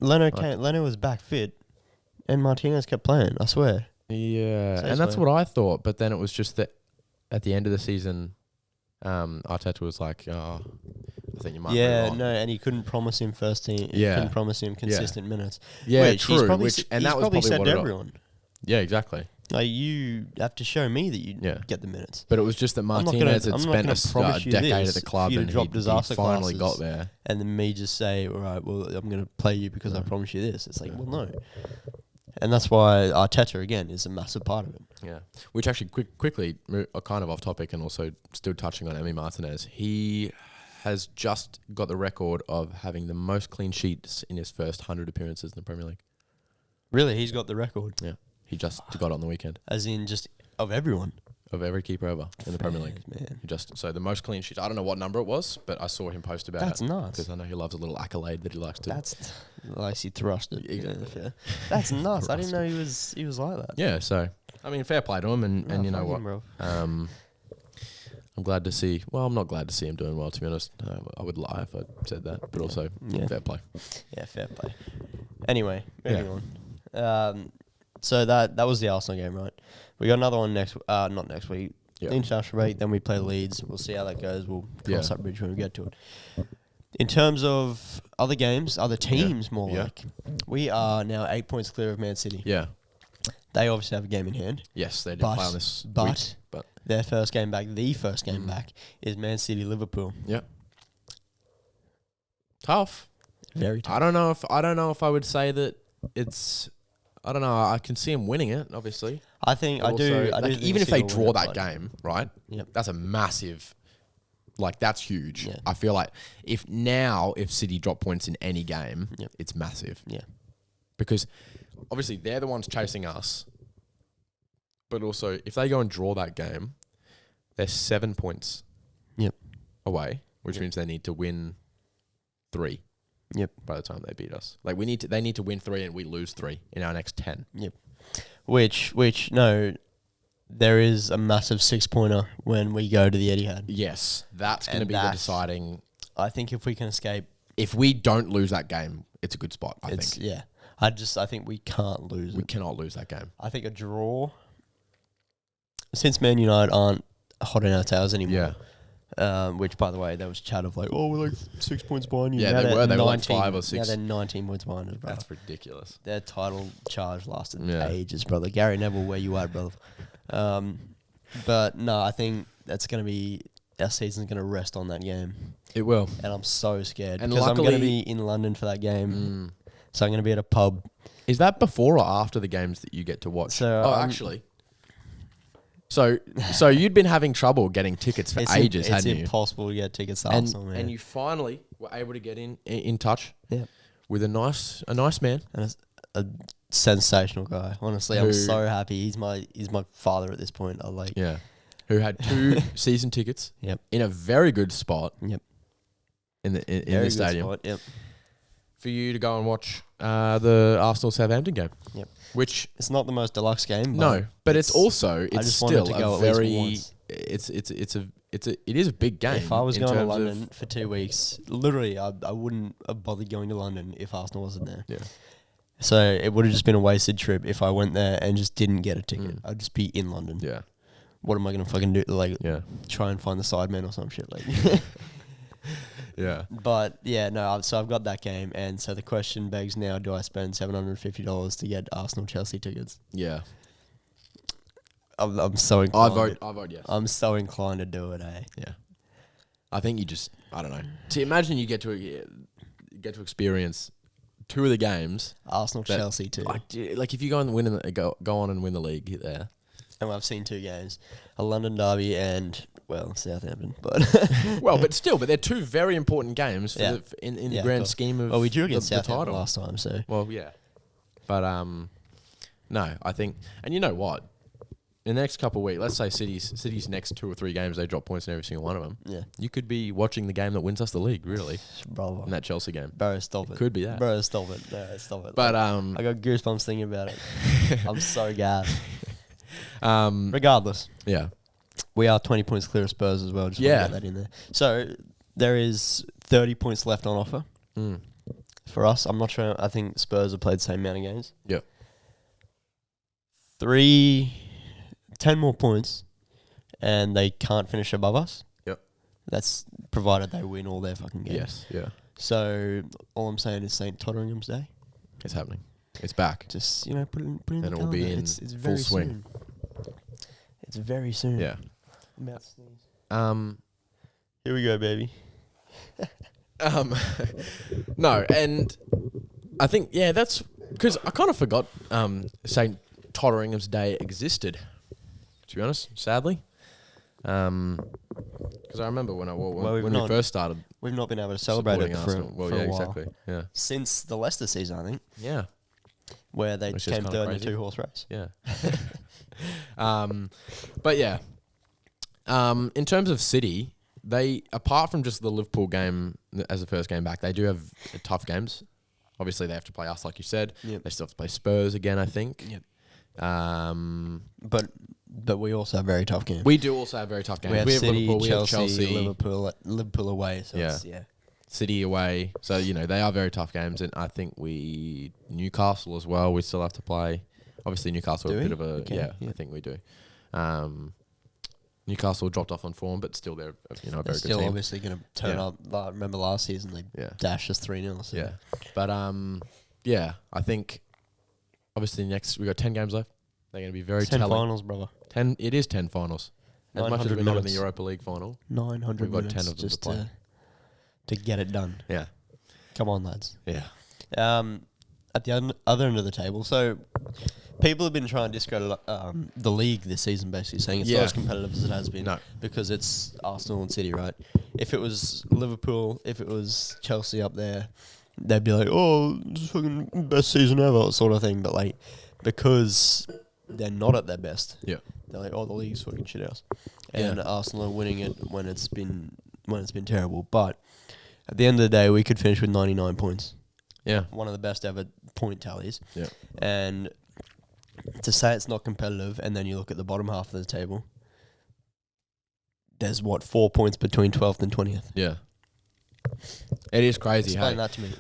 Leno was back fit, and Martinez kept playing. I swear. Yeah, and that's what I thought. But then it was just that at the end of the season, Arteta was like, "Oh, I think you might." Yeah, no, and he couldn't promise him first team. He couldn't promise him consistent minutes. Yeah, true. And that was probably said to everyone. Yeah, exactly. Like, you have to show me that you get the minutes. But it was just that Martinez had spent a decade at the club and he finally got there. And then me just say, all right, well, I'm going to play you because I promise you this. It's like, well, no. And that's why Arteta, again, is a massive part of it. Yeah. Which actually, quickly, kind of off topic and also still touching on Emi Martinez, he has just got the record of having the most clean sheets in his first 100 appearances in the Premier League. Really? He's got the record? Yeah. He just got it on the weekend. As in just of everyone? Of every keeper ever in the Premier League. Man. So the most clean sheets. I don't know what number it was, but I saw him post about That's it. That's nuts. Because I know he loves a little accolade that he likes to. Likes he thrust it. Exactly. Yeah. That's nuts. I didn't know he was like that. Yeah, so, I mean, fair play to him. And you know what? I'm glad to see. Well, I'm not glad to see him doing well, to be honest. I would lie if I said that. But also, fair play. Yeah, fair play. Anyway, moving on. So that was the Arsenal game, right? We got another one not next week. The international break, then we play Leeds. We'll see how that goes. We'll cross that bridge when we get to it. In terms of other games, other teams like, we are now 8 points clear of Man City. Yeah. They obviously have a game in hand. Yes, they did play on this week. But their first game back, is Man City Liverpool. Yep. Tough. Very tough. I don't know if I would say that it's. I don't know. I can see him winning it, obviously. I think I do. Even if they draw that game, right? Yep. That's a massive. That's huge. Yeah. I feel like if City drop points in any game, it's massive. Yeah. Because obviously they're the ones chasing us. But also, if they go and draw that game, they're 7 points. Away, which means they need to win 3. By the time they beat us, they need to win 3 and we lose 3 in our next 10. Which there is a massive 6-pointer when we go to the Etihad. Yes, that's going to be the deciding. I think if we can escape, if we don't lose that game, it's a good spot. I think. Yeah, I think we can't lose. We cannot lose that game. I think a draw. Since Man United aren't hot in our tails anymore. Yeah. Which, by the way, there was chat of we're like 6 points behind you. Yeah, they were like 5 or 6. Yeah, they're 19 points behind us, bro. That's ridiculous. Their title charge lasted ages, brother. Gary Neville, where you at, brother? But no, I think that's going to be our season's going to rest on that game. It will. And I'm so scared. And because I'm luckily- going to be in London for that game. So I'm going to be at a pub. Is that before or after the games that you get to watch? So, actually. So you'd been having trouble getting tickets for ages, hadn't you? It's impossible to get tickets to Arsenal, man. And you finally were able to get in touch Yep. with a nice man. And a sensational guy. Honestly, I'm so happy. He's my father at this point. I like. Yeah. Who had 2 season tickets. Yep. In a very good spot. Yep. In the stadium. Spot, yep. For you to go and watch the Arsenal Southampton game. Yep. Which it's not the most deluxe game. No, but it's also still a very it is a big game. If I was going to London for 2 weeks, literally I wouldn't have bothered going to London if Arsenal wasn't there. Yeah. So it would have just been a wasted trip if I went there and just didn't get a ticket. I'd just be in London. Yeah. What am I going to fucking do? Like, try and find the Sidemen or some shit. Like, yeah. But yeah, no. So I've got that game, and so the question begs now: do I spend $750 to get Arsenal Chelsea tickets? Yeah. I'm so inclined. I vote yes. I'm so inclined to do it. Yeah. I think I don't know. See, imagine you get to experience 2 of the games. Arsenal Chelsea too. Like if you go on and win the league there. And I've seen 2 games, a London derby and Southampton. But but they're 2 very important games in the grand scheme of we drew against Southampton title last time, so but no, I think, and you know what, in the next couple of weeks, let's say City's next 2 or 3 games, they drop points in every single one of them. Yeah, you could be watching the game that wins us the league, really, brother. In that Chelsea game. Bro, stop it. Could be that. Bro, stop it. No, stop it. But I got goosebumps thinking about it. I'm so gassed. Regardless, we are 20 points clear of Spurs as well. Just want to get that in there. So there is 30 points left on offer for us. I'm not sure. I think Spurs have played the same amount of games. Yep. 10 more points, and they can't finish above us. Yep. That's provided they win all their fucking games. Yes. Yeah. So all I'm saying is St. Totteringham's Day. It's happening. It's back. Just put it in the and it will calendar. be in it's full very swing. Soon. It's very soon. Yeah. I'm about to sneeze. Here we go, baby. No, and I think that's because I kind of forgot St. Totteringham's Day existed. To be honest, sadly, because I remember when we first started, we've not been able to celebrate it for a while. Exactly. Yeah. Since the Leicester season, I think. Yeah. Where they came third in a 2-horse race. Yeah. But yeah. In terms of City, they, apart from just the Liverpool game as the first game back, they do have tough games. Obviously, they have to play us, like you said. Yep. They still have to play Spurs again, I think. Yep. But we also have very tough games. We do also have very tough games. We have City, Liverpool, Chelsea, Liverpool away. So City away. So, they are very tough games. And I think Newcastle as well, we still have to play. Obviously, Newcastle a bit of a... Okay. Yeah, I think we do. Newcastle dropped off on form, but still they're a very good team. Still obviously going to turn up. Remember last season, they dashed us 3-0. So. Yeah. But, I think... Obviously, we got 10 games left. They're going to be very 10 telling. finals, brother. 10. It is 10 finals. As much as we're not in the Europa League final. 900 we've got minutes 10 of them just to play. To get it done. Yeah. Come on, lads. Yeah. At the other end of the table, so people have been trying to discredit the league this season, basically saying it's not as competitive as it has been. No. Because it's Arsenal and City, right? If it was Liverpool, if it was Chelsea up there, they'd be like, oh, this is fucking best season ever, sort of thing. But because they're not at their best, they're like, oh, the league's fucking shit house. And Arsenal are winning it when it's been terrible. But at the end of the day, we could finish with 99 points. Yeah. One of the best ever point tallies. Yeah. And to say it's not competitive, and then you look at the bottom half of the table, there's 4 points between 12th and 20th. Yeah. It is crazy. Explain that to me.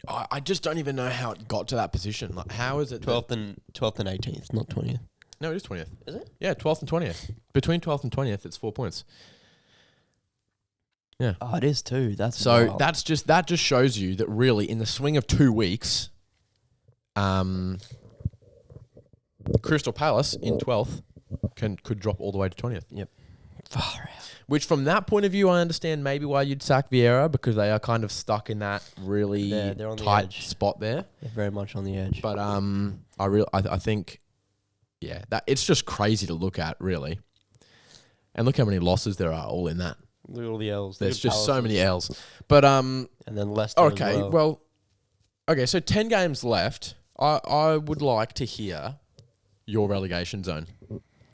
I just don't even know how it got to that position. How is it 12th and 18th, not 20th? No, it is 20th. Is it? Yeah, 12th and 20th. Between 12th and 20th, it's 4 points. Yeah. Oh, it is too. That's so wild. that just shows you that really in the swing of 2 weeks, Crystal Palace in 12th could drop all the way to 20th. Yep. Far out. Which, from that point of view, I understand maybe why you'd sack Vieira, because they are kind of stuck in that really They're on the tight edge. spot there. They're very much on the edge. But I think, yeah, that it's just crazy to look at, really. And look how many losses there are all in that. Look at all the L's. There's just so many L's. But and then Leicester. okay, as well. Okay, so 10 games left. I would like to hear your relegation zone.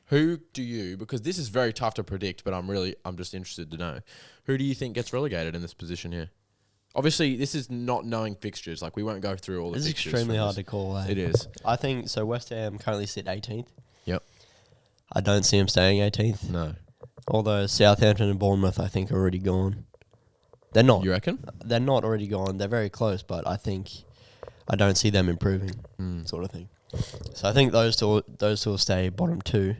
Who do you, because this is very tough to predict, but I'm just interested to know. Who do you think gets relegated in this position here? Obviously, this is not knowing fixtures. Like, we won't go through all the fixtures. It's extremely hard to call. It is. I think, so West Ham currently sit 18th. Yep. I don't see them staying 18th. No. Although Southampton and Bournemouth, I think, are already gone. They're not. You reckon? They're not already gone. They're very close, but I don't see them improving, sort of thing. So I think those two will stay bottom two.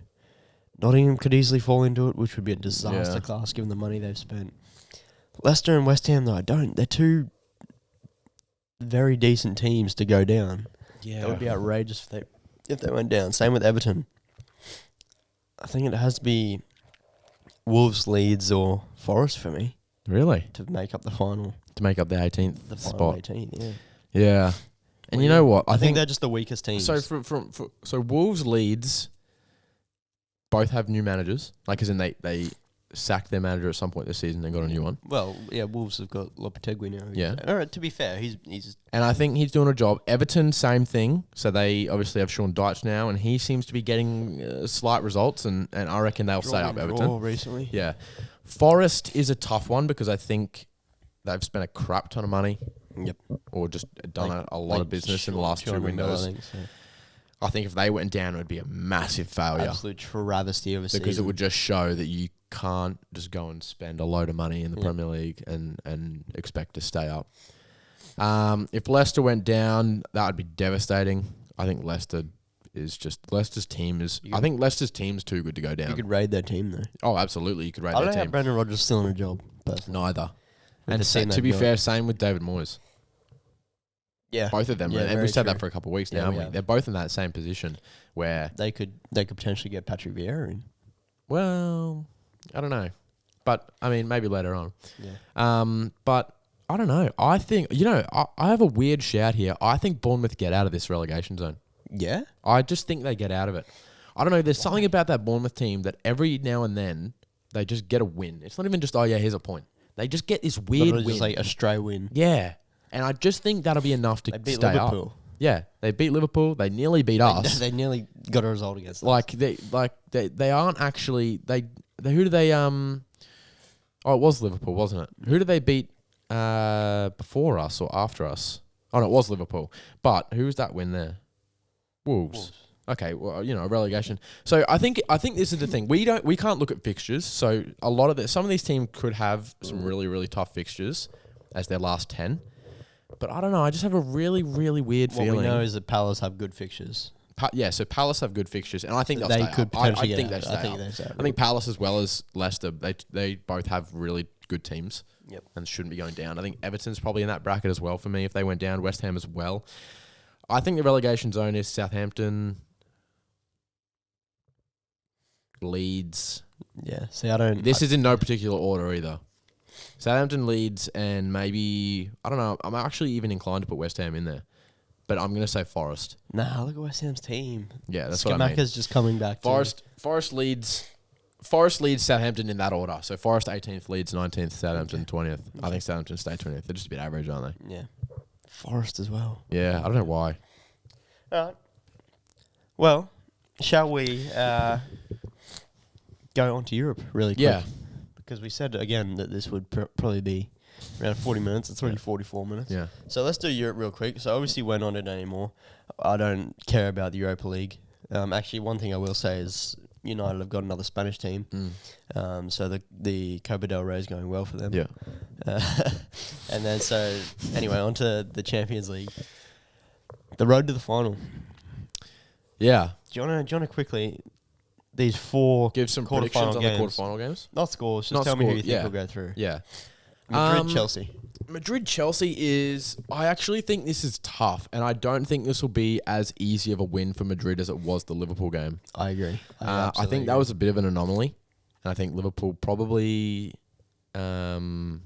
Nottingham could easily fall into it, which would be a disaster class given the money they've spent. Leicester and West Ham, though, I don't. They're two very decent teams to go down. Yeah. That would be outrageous if they went down. Same with Everton. I think it has to be Wolves, Leeds, or Forest for me. Really? To make up the final. To make up the 18th The final spot. 18, yeah. Yeah. And you know what? I think they're just the weakest teams. So so Wolves, Leeds both have new managers. Like, as in they sacked their manager at some point this season and got a new one. Well, yeah, Wolves have got Lopetegui now. Yeah. All right, to be fair, he's And I think he's doing a job. Everton, same thing. So they obviously have Sean Dyche now, and he seems to be getting slight results, and I reckon they'll stay up, Everton. Recently. Yeah. Forest is a tough one because I think they've spent a crap ton of money. Yep. Or just done a lot of business in the last two windows. I think if they went down, it would be a massive failure. Absolute travesty of a season. Because it would just show that you can't just go and spend a load of money in the Premier League and expect to stay up. If Leicester went down, that would be devastating. I think Leicester's team's too good to go down. You could raid their team, though. Oh, absolutely. You could raid their I don't team. have Brendan Rodgers still in a job, personally. Neither. And to be fair, same with David Moyes. Yeah. Both of them. Yeah, and we've said that for a couple of weeks now, haven't we? have. They're both in that same position where... They could potentially get Patrick Vieira in. Well, I don't know. But, I mean, maybe later on. Yeah. But, I don't know. I think... I have a weird shout here. I think Bournemouth get out of this relegation zone. Yeah? I just think they get out of it. I don't know. There's something about that Bournemouth team that every now and then they just get a win. It's not even just, here's a point. They just get this weird win. Just like a stray win. Yeah. And I just think that'll be enough to They beat stay Liverpool. up. Yeah, they beat Liverpool. They nearly beat us. They nearly got a result against us. They aren't actually who do they Oh, it was Liverpool, wasn't it? Who did they beat before us or after us? Oh no, it was Liverpool. But who was that win there? Wolves. Okay, well, a relegation. So I think this is the thing. We can't look at fixtures. So some of these teams could have some really, really tough fixtures as their last 10. But I don't know. I just have a really, really weird feeling. What we know is that Palace have good fixtures. So Palace have good fixtures, and I think they could potentially I think get they out. stay up. I think Palace as well as Leicester, they both have really good teams. Yep. And shouldn't be going down. I think Everton's probably in that bracket as well for me if they went down. West Ham as well. I think the relegation zone is Southampton, Leeds. Yeah. See, I don't. This is in no particular order either. Southampton, Leeds, and maybe, I don't know, I'm actually even inclined to put West Ham in there. But I'm going to say Forest. Nah, look at West Ham's team. Yeah, that's what I mean. Skamaka's just coming back. Forest leads Southampton in that order. So Forest 18th, Leeds 19th, Southampton 20th. Okay. I think Southampton stay 20th. They're just a bit average, aren't they? Yeah. Forest as well. Yeah, I don't know why. All right. Well, shall we go on to Europe really quick? Yeah. Because we said, again, that this would probably be around 40 minutes. It's already 44 minutes. Yeah. So let's do Europe real quick. So obviously we're not in it anymore. I don't care about the Europa League. Actually, one thing I will say is United have got another Spanish team. So the Copa del Rey is going well for them. Yeah. And then anyway, on to the Champions League. The road to the final. Yeah. Do you want to quickly... These four give some predictions on the quarterfinal games. Not scores. Just tell me who you think will go through. Yeah. Madrid-Chelsea. Madrid-Chelsea is... I actually think this is tough, and I don't think this will be as easy of a win for Madrid as it was the Liverpool game. I agree. I think that was a bit of an anomaly. And I think Liverpool probably to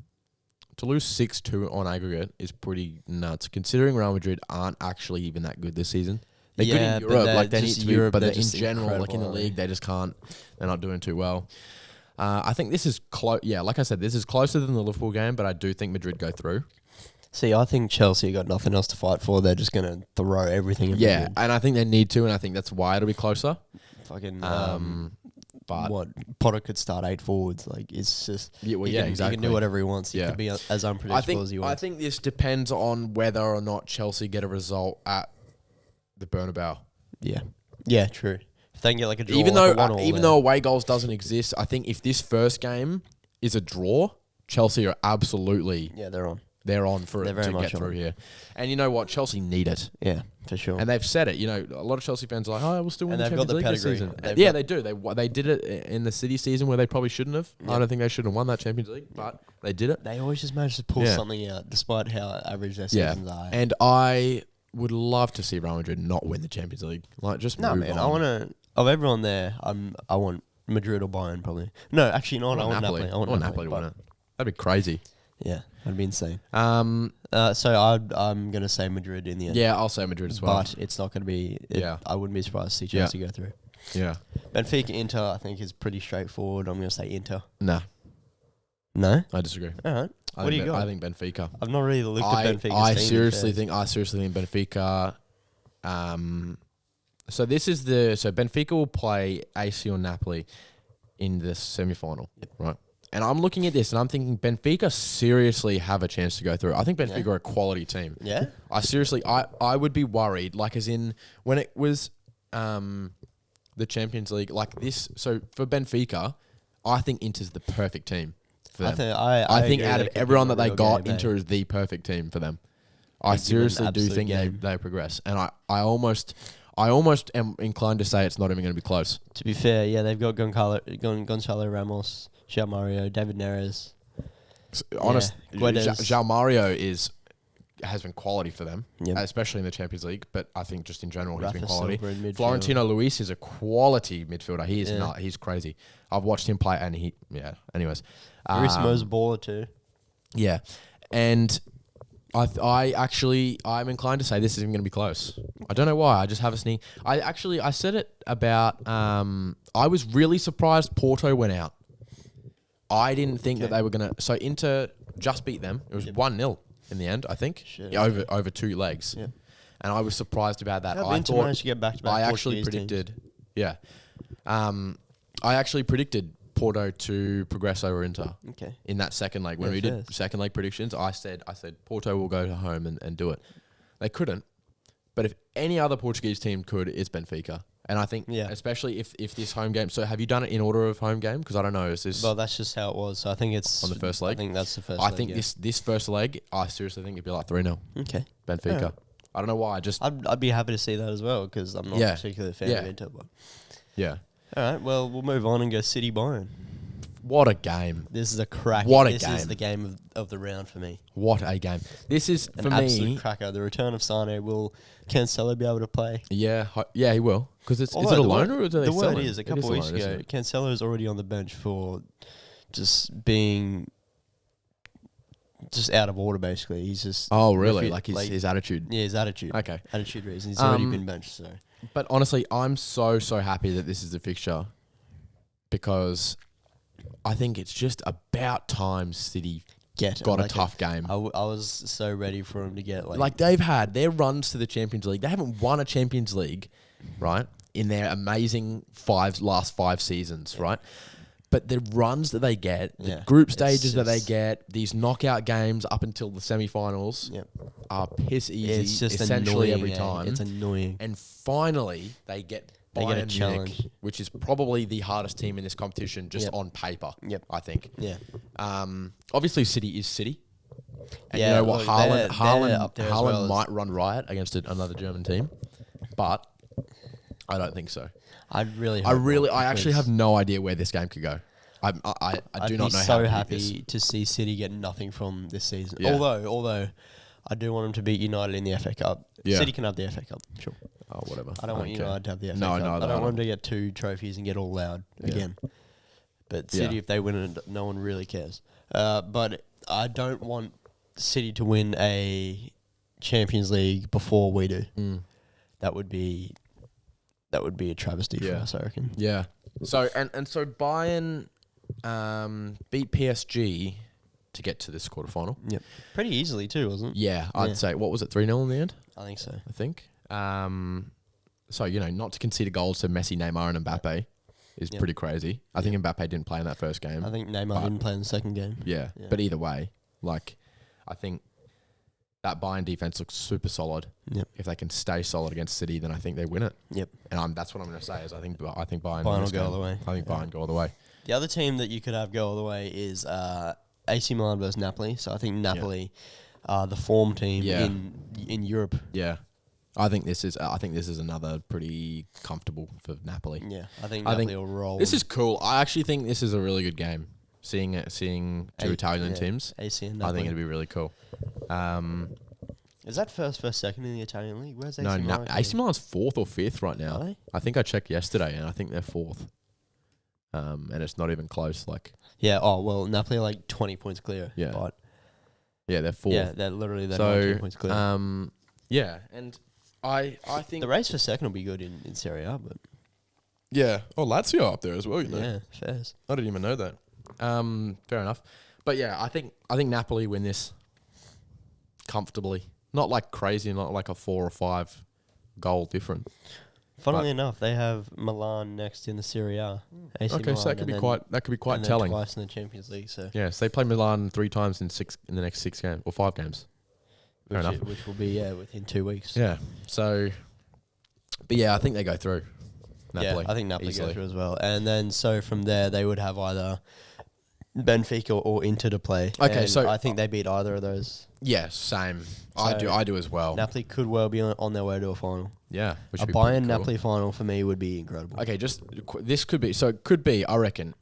lose 6-2 on aggregate is pretty nuts, considering Real Madrid aren't actually even that good this season. They're good in Europe, like they need to be, but in general, like in the league, they just can't. They're not doing too well. I think this is close. Yeah, like I said, this is closer than the Liverpool game, but I do think Madrid go through. See, I think Chelsea got nothing else to fight for. They're just going to throw everything at Madrid. And I think they need to, and I think that's why it'll be closer. Fucking, but what Potter could start 8 forwards. Like it's just exactly. He can do whatever he wants. He can be as unpredictable as he wants. I think this depends on whether or not Chelsea get a result at the Bernabeu. Yeah, true. If they can get like a draw, even though away goals doesn't exist, I think if this first game is a draw, Chelsea are absolutely they're on. They're on for it to get through here. And you know what? Chelsea need it. Yeah, for sure. And they've said it. You know, a lot of Chelsea fans are like, we'll still win the Champions League this season. They do. They did it in the City season where they probably shouldn't have. I don't think they should have won that Champions League, but they did it. They always just manage to pull something out, despite how average their seasons are. And I would love to see Real Madrid not win the Champions League. Like, just move on. I want to... Of everyone there, I want Madrid or Bayern, probably. No, actually, no, I want Napoli. I want Napoli to win it. That'd be crazy. Yeah, that'd be insane. So I'm going to say Madrid in the end. Yeah, I'll say Madrid as well. But it's not going to be... I wouldn't be surprised to see Chelsea go through. Yeah. Benfica, Inter, I think is pretty straightforward. I'm going to say Inter. Nah. No? I disagree. All right. What do you got? I think Benfica. I've not really looked at Benfica. I seriously think Benfica... So Benfica will play AC or Napoli in the semi-final, right? And I'm looking at this and I'm thinking Benfica seriously have a chance to go through. I think Benfica are a quality team. Yeah? I would be worried, like as in when it was the Champions League, like this. So for Benfica, I think Inter's the perfect team for them. I think out of everyone that they got, Inter is the perfect team for them. I seriously do think they progress. And I almost am inclined to say it's not even going to be close. To be fair, they've got Gonçalo Ramos, João Mario, David Neres. João Mario has been quality for them, especially in the Champions League. But I think just in general, he's been quality. Florentino Luis is a quality midfielder. He is not. He's crazy. I've watched him play, and anyways, Marismo's a baller too. Yeah, and I'm inclined to say this isn't going to be close. I don't know why. I just have a sneak. I said it about. I was really surprised Porto went out. I didn't think that they were going to... So Inter just beat them. It was 1-0 in the end, I think. Over 2 legs. Yep. And I was surprised about that. I thought managed to get back-to-back I actually predicted... Teams. Yeah. I actually predicted Porto to progress over Inter. Okay. In that second leg. When we did second leg predictions, I said Porto will go to home and do it. They couldn't. But if any other Portuguese team could, it's Benfica. And I think, especially if this home game... So have you done it in order of home game? Because I don't know. Is this... Well, that's just how it was. So I think it's... On the first leg? I think that's the first leg. I think this first leg, I seriously think it'd be like 3-0. Okay. Benfica. Right. I don't know why. I'd be happy to see that as well because I'm not particularly a fan of Inter. But. Yeah. All right. Well, we'll move on and go City Bayern. What a game. This is a cracker. This is the game of the round for me. What a game. This is, for me... An absolute cracker. The return of Sane. Will Cancelo be able to play? Yeah, he will. Because is it a loaner or do they sell him? The word is, a couple of weeks ago, Cancelo is already on the bench for just being... just out of order, basically. He's just... Oh, really? Like his attitude? Yeah, his attitude. Okay. Attitude reasons. He's already been benched, so... But honestly, I'm so happy that this is a fixture because... I think it's just about time City got a tough game. I was so ready for them to get like they've had their runs to the Champions League. They haven't won a Champions League, right? In their amazing last 5 seasons, right? But the runs that they get, the group stages that they get, these knockout games up until the semi-finals are piss easy. It's just essentially every time. It's annoying. And finally, they get a challenge, which is probably the hardest team in this competition, just on paper. I think. Yeah. Obviously, City is City. And you know what? Haaland might run riot against another German team, but I don't think so. I actually have no idea where this game could go. I do not know how to I'd be so happy to see City get nothing from this season. Yeah. Although I do want them to beat United in the FA Cup. Yeah. City can have the FA Cup, sure. Oh, whatever. I don't want United to have the FA Cup. I don't want them to get 2 trophies and get all loud again. But City, if they win it, no one really cares. But I don't want City to win a Champions League before we do. That would be a travesty for us, I reckon. Yeah. So so Bayern beat PSG to get to this quarterfinal. Yep. Pretty easily too, wasn't it? Yeah, I'd say, what was it, 3-0 in the end? I think so. I think. So, not to concede a goal to Messi, Neymar and Mbappe is pretty crazy. I think Mbappe didn't play in that first game. I think Neymar didn't play in the second game. Yeah. But either way, I think that Bayern defense looks super solid. Yep. If they can stay solid against City, then I think they win it. Yep. And that's what I'm going to say is I think Bayern will go all the way. I think Bayern go all the way. The other team that you could have go all the way is AC Milan versus Napoli. So I think Napoli are the form team in Europe. Yeah. I think this is another pretty comfortable for Napoli. Yeah. I think Napoli will roll. This is cool. I actually think this is a really good game. Seeing two Italian teams. AC and Napoli. I think it'd be really cool. Is that first, second in the Italian league? Where's AC Milan? No, AC Milan's 4th or 5th right now. Are they? I think I checked yesterday, and I think they're 4th. And it's not even close. Yeah. Oh well, Napoli are like 20 points clear. Yeah. But yeah, they're 4th. Yeah, they're 19 points clear. Yeah, and I think the race for second will be good in Serie A, but yeah. Oh, Lazio up there as well. Yeah, fairs. I didn't even know that. Fair enough. But yeah, I think Napoli win this comfortably. Not like crazy, not like a 4 or 5 goal difference. Funnily enough, they have Milan next in the Serie A. AC Okay, Milan, so that could be quite telling. Twice in the Champions League, so yes, they play Milan 3 times in the next 6 games or 5 games. Fair enough. Which will be within 2 weeks. Yeah. So, but yeah, I think they go through. Napoli, I think Napoli easily. go through as well. And then so from there they would have either Benfica or Inter to play. Okay, and so I think they beat either of those. Yeah, same. So I do as well. Napoli could well be on their way to a final. Yeah, which A would be pretty Bayern cool. Napoli final for me would be incredible. Okay, this could be. I reckon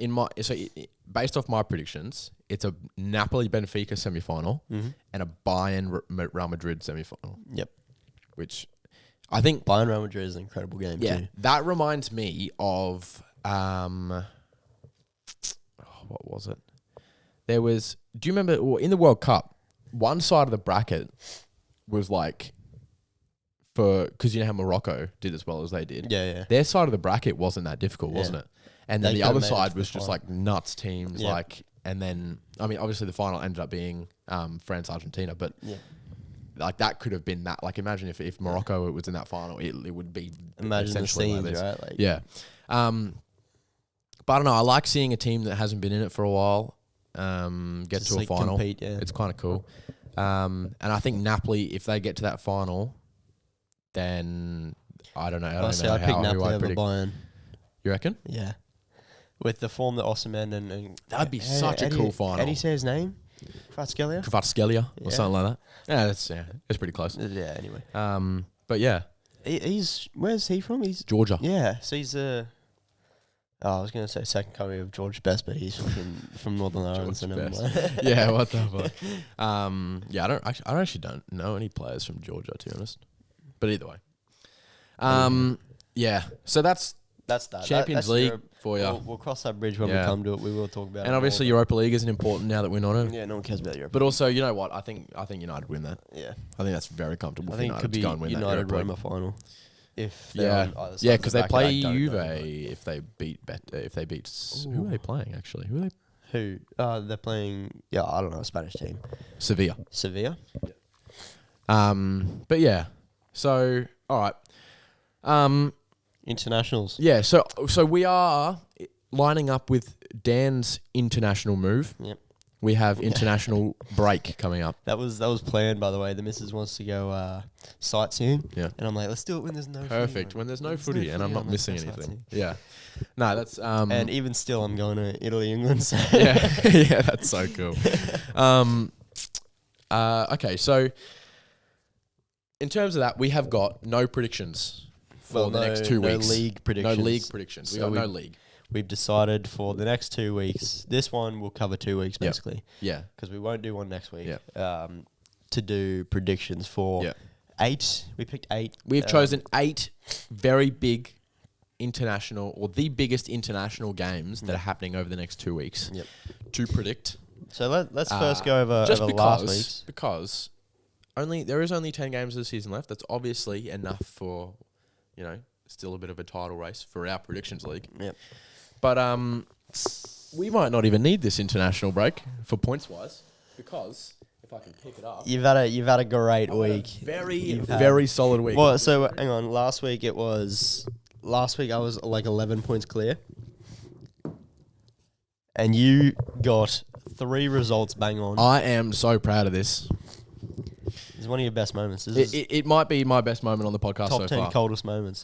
based off my predictions, it's a Napoli Benfica semi-final and a Bayern Real Madrid semi-final. Yep. Which I think Bayern Real Madrid is an incredible game too. That reminds me of what was it? Do you remember in the World Cup, one side of the bracket was because you know how Morocco did as well as they did. Yeah. Their side of the bracket wasn't that difficult, wasn't it? And then They the other could've made it side to was the just final. nuts teams, Yeah. and then obviously the final ended up being France Argentina, but that could have been that. Imagine if Morocco was in that final, it would be Imagine the essentially scenes, this. right? Yeah. But I don't know. I like seeing a team that hasn't been in it for a while get Just, to a final. compete, yeah. It's kind of cool. And I think Napoli, if they get to that final, then I don't know. I don't know I pick Napoli who I over predict. Bayern. You reckon? Yeah. With the form that Osimhen and That'd be such a cool final. Eddie say his name? Kvaratskhelia? Kvaratskhelia or Yeah. something like that. Yeah, it's pretty close. Yeah, anyway. But yeah, Where's he from? He's Georgia. Yeah, so he's I was going to say second coming of George Best, but he's from Northern Ireland, so never mind. Yeah, what the fuck? Yeah, I actually don't know any players from Georgia, to be honest. But either way, yeah. So that's that. Champions That's League Europe. for you. We'll cross that bridge when we Yeah. come to it. We will talk about it. And obviously more, Europa League isn't important now that we're not in. but- yeah, no one cares about Europe. But also, you know what? I think United win that. Yeah, I think that's very comfortable I for think it United could be to go and win that United Europa League. Roma final. If they're Yeah, on either side yeah, of the because they bracket, play I don't Juve know. if they beat who are Ooh. they playing actually? Who are they? Who? They're playing. Yeah, I don't know, a Spanish team. Sevilla. Sevilla. But yeah, so all right. Internationals. Yeah, so we are lining up with Dan's international move. Yep. We have international break coming up. That was planned, by the way. The missus wants to go sightseeing. Yeah. And I'm like, let's do it when there's no Perfect. footy. When there's no There's footy and I'm not let's missing go anything. sightseeing. Yeah. No, that's And even still, I'm going to Italy, England. So yeah, yeah, that's so cool. Okay, so in terms of that, we have got no predictions for the next 2 weeks. No league predictions. No league predictions. So We got no league. We've decided for the next 2 weeks. This one will cover 2 weeks Yep. basically, Yeah. because we won't do one next week. Yeah. To do predictions for Yeah. 8. We picked 8. We've chosen 8 very big international or the biggest international games that are happening over the next 2 weeks to predict. So let's first go over last week's. Because there is only 10 games of the season left. That's obviously enough for, still a bit of a title race for our predictions league. Yep. But we might not even need this international break for points wise, because if I can pick it up, you've had a great week. Very solid week. Well, so hang on. Last week I was like 11 points clear, and you got 3 results bang on. I am so proud of this. It's one of your best moments. It might be my best moment on the podcast so far. Top 10 coldest moments.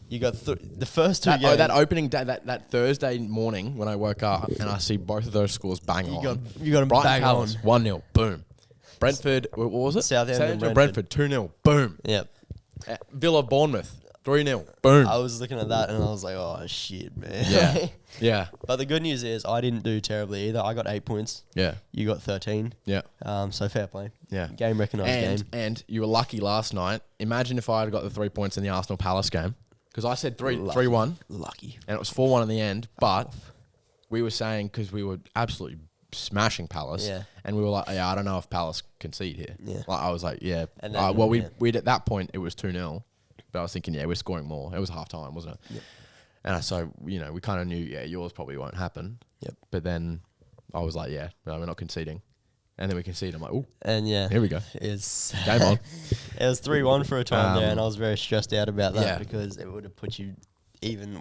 You got the first 2 games. That opening day, that Thursday morning when I woke up and I see both of those scores bang on. You got them bang on. 1-0, boom. Brentford, what was it? Southampton, Brentford, 2-0, boom. Yep. Villa, Bournemouth, 3-0, boom. I was looking at that and I was like, oh, shit, man. Yeah. Yeah. But the good news is I didn't do terribly either. I got 8 points. Yeah. You got 13. Yeah. So fair play. Yeah. Game recognised game. And you were lucky last night. Imagine if I had got the 3 points in the Arsenal Palace game. Because I said 3-1. Lucky. And it was 4-1 in the end. But we were saying, because we were absolutely smashing Palace. Yeah. And we were like, I don't know if Palace concede here. Yeah. I was like, yeah. And then, we'd at that point, it was 2-0. But I was thinking, we're scoring more. It was half time, wasn't it? Yeah. And so, we kind of knew, yours probably won't happen. Yep. But then I was like, no, we're not conceding. And then we conceded. I'm like, ooh. And here we go. It's game on. It was 3-1 for a time there, and I was very stressed out about that because it would have put you even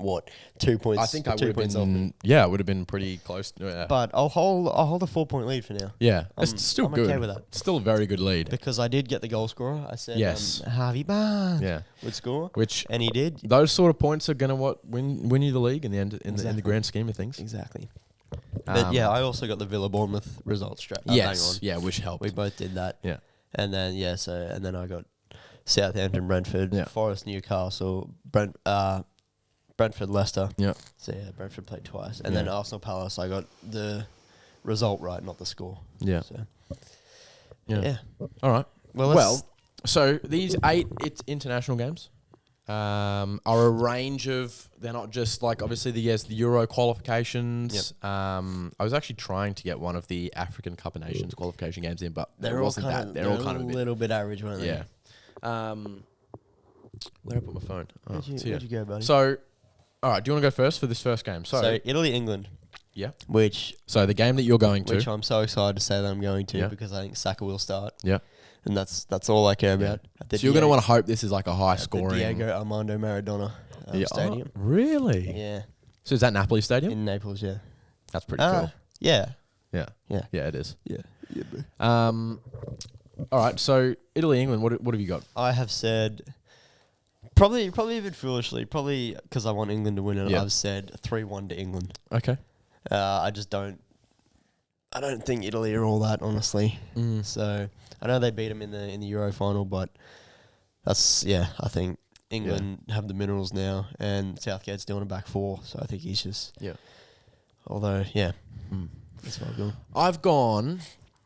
2 points. I think I would have been. It would have been pretty close. But I'll hold a 4-point lead for now. Yeah, it's still good. Okay with that. Still a very good lead because I did get the goal scorer. I said, yes, Harvey Barnes. Yeah, would score, and he did. Those sort of points are gonna win you the league in the end in the grand scheme of things. Exactly. But I also got the Villa Bournemouth result straight. Yes, which helped. We both did that. Yeah, and then and then I got Southampton, Brentford, Forest, Newcastle, Brentford, Leicester. Yeah. So Brentford played twice, and then Arsenal, Palace. I got the result right, not the score. Yeah. So, yeah. All right. Well, so these 8 international games are a range of. They're not just like obviously the Euro qualifications. Yep. I was actually trying to get one of the African Cup of Nations qualification games in, but they're all kind of a little bit average, weren't they? Yeah. Where did I put my phone? Where'd you go, buddy? So, all right. Do you want to go first for this first game? So Italy, England. Yeah. So the game that you're going to, which I'm so excited to say that I'm going to because I think Saka will start. Yeah. And that's all I care about. So you're going to want to hope this is like a high scoring. The Diego Armando Maradona stadium. Oh, really? Yeah. So is that Napoli Stadium? In Naples, yeah. That's pretty cool. Yeah. Yeah. Yeah. Yeah, it is. Yeah. Yeah, bro. All right. So Italy, England. What have you got? I have said probably a bit foolishly, probably because I want England to win it. I've said 3-1 to England. Okay. I don't think Italy are all that, honestly. So I know they beat them in the Euro final, but I think England have the minerals now, and Southgate's doing a back 4, so I think he's just Although that's what I've gone.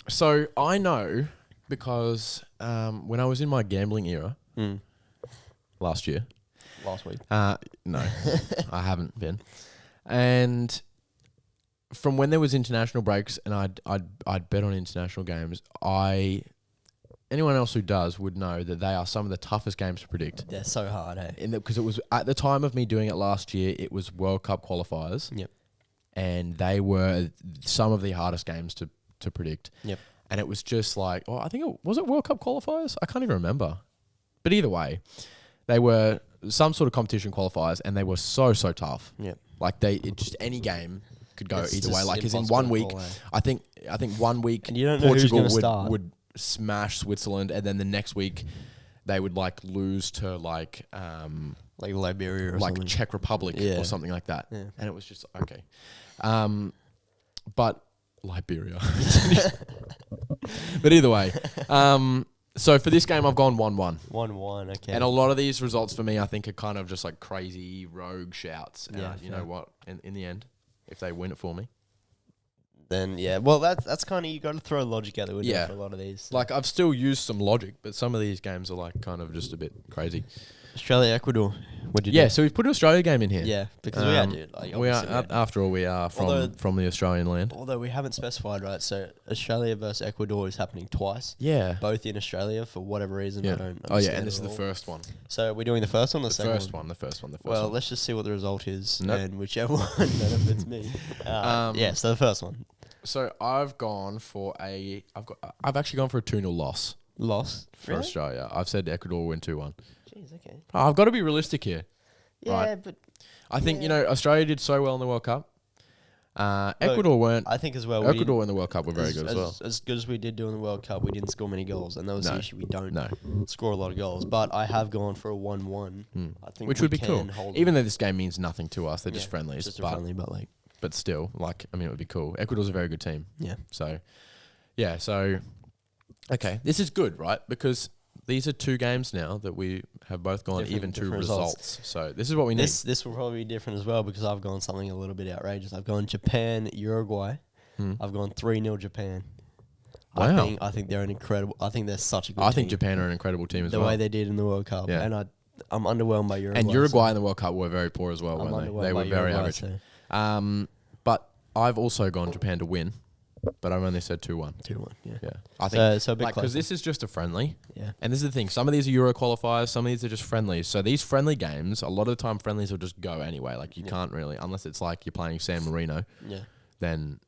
So I know because when I was in my gambling era last week. No, I haven't been, and. From when there was international breaks and I'd bet on international games, anyone else who does would know that they are some of the toughest games to predict. They're so hard, hey? Because it was at the time of me doing it last year, it was World Cup qualifiers. Yep. And they were some of the hardest games to predict. Yep. And it was just like, I think was it World Cup qualifiers? I can't even remember. But either way, they were some sort of competition qualifiers, and they were so tough. Yep. Like just any game could go either way. Like, as in 1 week, I think 1 week and you don't know Portugal would smash Switzerland, and then the next week they would like lose to like Liberia or like something. Czech Republic or something like that. Yeah. And it was just okay. But Liberia. But either way, so for this game I've gone 1-1. 1-1, okay. And a lot of these results for me I think are kind of just like crazy rogue shouts. And you know what? In the end, if they win it for me, then well that's kind of, you got to throw logic out the window for a lot of these. Like I've still used some logic, but some of these games are like kind of just a bit crazy. Australia, Ecuador. What'd you do? Yeah, so we've put an Australia game in here. Yeah, because we are, dude. Like, We obviously are, after all, we are from the Australian land. Although we haven't specified, right? So Australia versus Ecuador is happening twice. Yeah. Both in Australia for whatever reason. Yeah. I don't Oh, yeah, understand and this is at the all. first one. So we're doing the first one or the second The first one. Well, let's just see what the result is, Nope. and whichever one benefits me. Yeah, so the first one. So I've actually gone for a 2-0 loss Loss. for Australia. I've said Ecuador will win 2-1. Jeez, okay. I've got to be realistic here. Yeah, Right. but I think, Australia did so well in the World Cup. Ecuador weren't. I think as well. Ecuador in the World Cup were very good as well. As good as we did do in the World Cup, we didn't score many goals, and that was the No. issue. We don't No. score a lot of goals. But I have gone for a 1-1. I think Which we would be can cool. hold Even on. though this game means nothing to us, they're just friendlies. Just but, friendly, but like, but still, it would be cool. Ecuador's a very good team. yeah. So, okay, this is good, right? Because these are 2 games now that we have both gone even to different results. So this is what we need. This will probably be different as well because I've gone something a little bit outrageous. I've gone Japan, Uruguay. I've gone 3-0 Japan. Wow. I think they're an incredible. I think they're such a good team. I think Japan are an incredible team as the well. way they did in the World Cup. Yeah. And I'm underwhelmed by Uruguay. And Uruguay in the World Cup were very poor as well, I'm weren't underwhelmed they? They by were very Uruguay, average. so But I've also gone Japan to win, but I've only said 2-1. 2-1. Yeah. Yeah, I think So a bit because closer. this is just a friendly. Yeah. And this is the thing. Some of these are Euro qualifiers. Some of these are just friendlies. So these friendly games, a lot of the time, friendlies will just go anyway. Like you can't really, unless it's like you're playing San Marino. Yeah. Then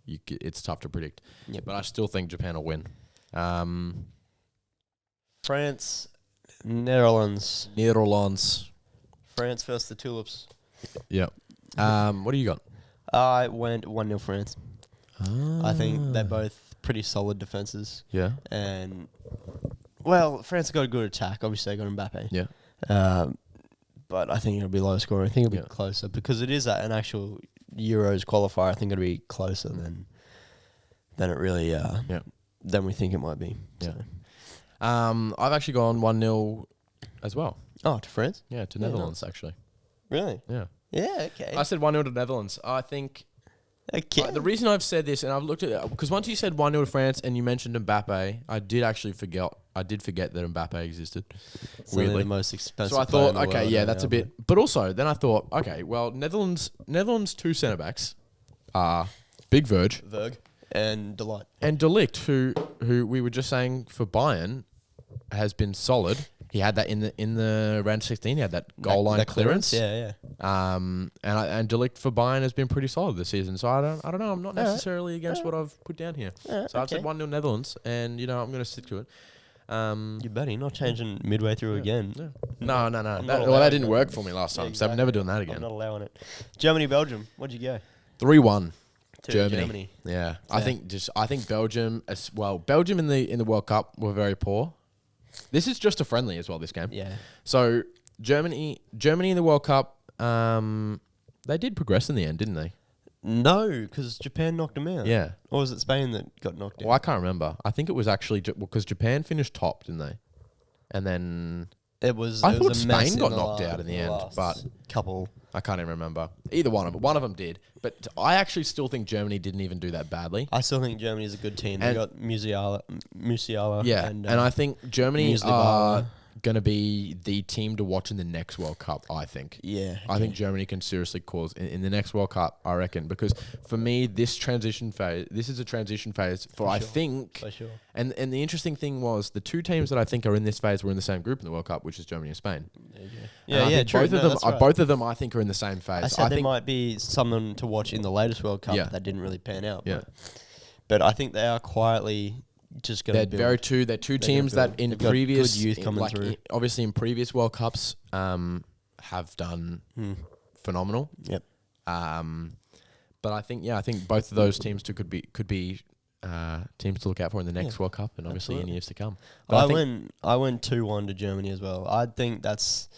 it's tough to predict. Yep. But I still think Japan will win. France, Netherlands. France versus the Tulips. Yep. What do you got? I went 1-0 France. I think they're Ah. both pretty solid defenses. Yeah. And, well, France got a good attack. Obviously, they got Mbappe. Yeah. But I think it'll be low scoring. I think it'll be Yeah. closer because it is an actual Euros qualifier. I think it'll be closer than it really than we think it might be. Yeah. So. I've actually gone 1-0 as well. Oh, to France? Yeah, to Yeah, Netherlands actually. Really? Yeah. Yeah, okay. I said 1-0 to Netherlands. I think Okay. the reason I've said this, and I've looked at it, because once you said 1-0 to France and you mentioned Mbappe, I did actually forget that Mbappe existed. It's only Weirdly. the most expensive. So I player thought, in the okay, world yeah, right that's a now, bit. But also, then I thought, okay, well, Netherlands 2 centre backs are Big Verge but Verg and Delight. and De Ligt, who we were just saying for Bayern has been solid. He had that in the round 16. He had that goal line clearance. Yeah, yeah. And De Ligt for Bayern has been pretty solid this season. So I don't know. I'm not necessarily against what I've put down here. So I've said 1-0 Netherlands, and I'm going to stick to it. You better. You're not changing midway through again. Yeah. No. not That allowed didn't to. work for me last time, so I'm never doing that I'm again. not allowing it. Germany, Belgium. What'd you go? 3-1. To Germany. Yeah, I Fair. think Belgium as well. Belgium in the World Cup were very poor. This is just a friendly as well. This game. Yeah. So Germany in the World Cup, they did progress in the end, didn't they? No, because Japan knocked them out. Yeah. Or was it Spain that got knocked out? Well, I can't remember. I think it was actually because Japan finished top, didn't they? And then It was. I it thought was a mess Spain in got the knocked out in the end, last but couple. I can't even remember. Either one of them. One of them did. But I actually still think Germany didn't even do that badly. I still think Germany is a good team. They And- got Musiala. Yeah, and I think Germany Muesli are Bar. going to be the team to watch in the next World Cup, I think. Yeah. I think Germany can seriously cause in the next World Cup, I reckon, because for me, this is a transition phase for I sure. think, For sure. and the interesting thing was the 2 teams that I think are in this phase were in the same group in the World Cup, which is Germany and Spain. There you go. And Yeah, I yeah, think true. Both No, of them, that's right. I think, are in the same phase. I said there think, might be someone to watch in the latest World Cup Yeah. that didn't really pan out. Yeah. But I think they are quietly just going to they're build. they're 2 They're teams gonna that build. in They've got previous good youth coming through. obviously in previous World Cups have done phenomenal. Yep. But I think both of those teams could be teams to look out for in the next World Cup and obviously Absolutely. in years to come. But I went 2-1 to Germany as well. I think that's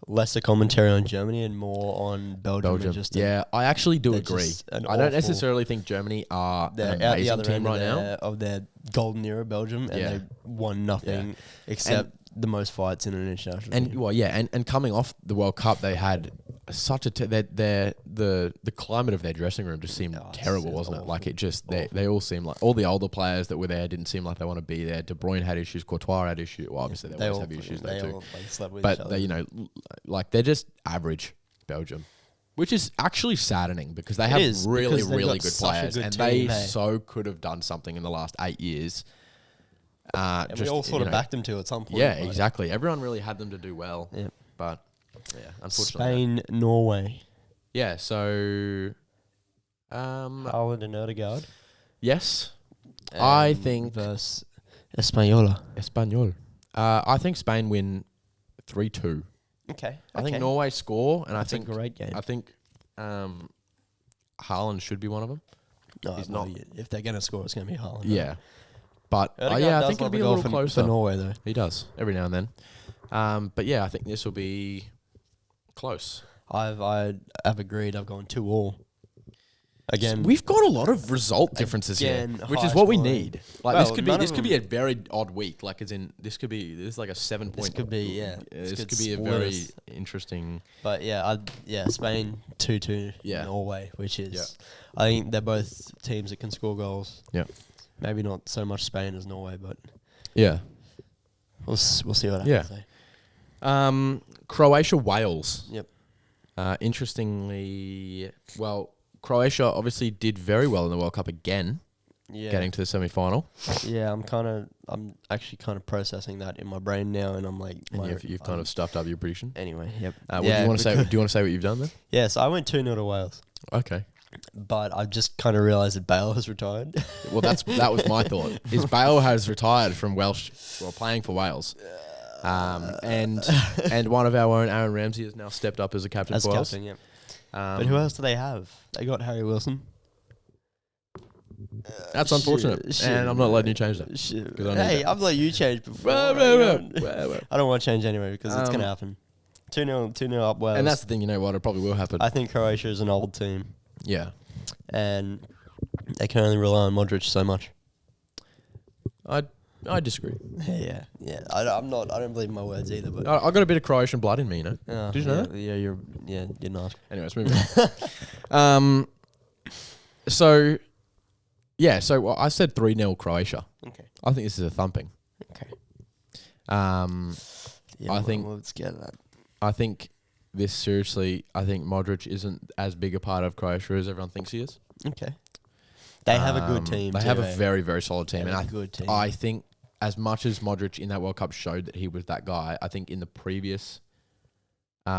lesser commentary on Germany and more on Belgium. Belgium. And just I actually do they're agree. just an I don't awful- necessarily think Germany are They're an out the amazing other team end right now. of their golden era, Belgium, and Yeah. they won nothing except the most fights in an international. And game. and coming off the World Cup, they had such a the climate of their dressing room just seemed terrible, wasn't it? Like it just they all seemed like all the older players that were there didn't seem like they want to be there. De Bruyne had issues, Courtois had issues. Well, obviously they always have issues there too. Slept with but they, like they're just average Belgium, which is actually saddening because they have really good players and they so could have done something in the last 8 years. And we all sort of backed them to at some point. Yeah, exactly. Everyone really had them to do well. Yeah. But yeah, unfortunately. Spain, Norway. Yeah, so Haaland and Odegaard. Yes. I think versus Espanola. I think Spain win 3-2. Okay. I think Norway score and That's a great game. I think Haaland should be one of them. No, he's not. If they're going to score, it's going to be Haaland. Yeah. But I think it'll be a little closer for Norway though. He does every now and then. But yeah, I think this will be close. I have agreed. I've gone 2-2. Again, so we've got a lot of result differences here, which is what we need. Like this could be a very odd week. Like as in this is like a 7 point. This could be This could be a very interesting. But Spain 2-2. Yeah. Norway, which is I think they're both teams that can score goals. Yeah. Maybe not so much Spain as Norway, but yeah, we'll see what happens. Yeah. Croatia, Wales. Yep. Interestingly, well, Croatia obviously did very well in the World Cup again. Yeah. Getting to the semi-final. Yeah, I'm actually kind of processing that in my brain now, and I'm like, you've kind of stuffed up your prediction. Anyway, yep. Do you want to say what you've done then? Yes, I went 2-0 to Wales. Okay. But I've just kind of realised that Bale has retired. Well, that was my thought. Is Bale has retired from playing for Wales. And one of our own, Aaron Ramsey, has now stepped up as a captain for Wales. Captain, yeah. But who else do they have? They got Harry Wilson. That's unfortunate. And I'm not letting you change that. Hey, I've let you change before. I don't want to change anyway because it's going to happen. 2-0 up Wales. And that's the thing, you know what? It probably will happen. I think Croatia is an old team. Yeah. And they can only rely on Modric so much. I disagree. Yeah. I don't believe my words either. But I got a bit of Croatian blood in me, you know. Did you know that? Yeah, you're not. Anyways, moving on. So I said 3-0 Croatia. Okay. I think this is a thumping. Okay. I think let's get that. I think this seriously. I think Modric isn't as big a part of Croatia as everyone thinks he is. Okay. They have a good team. They have a very, very solid team, and good team. I think as much as Modric in that World Cup showed that he was that guy, I think in the previous, it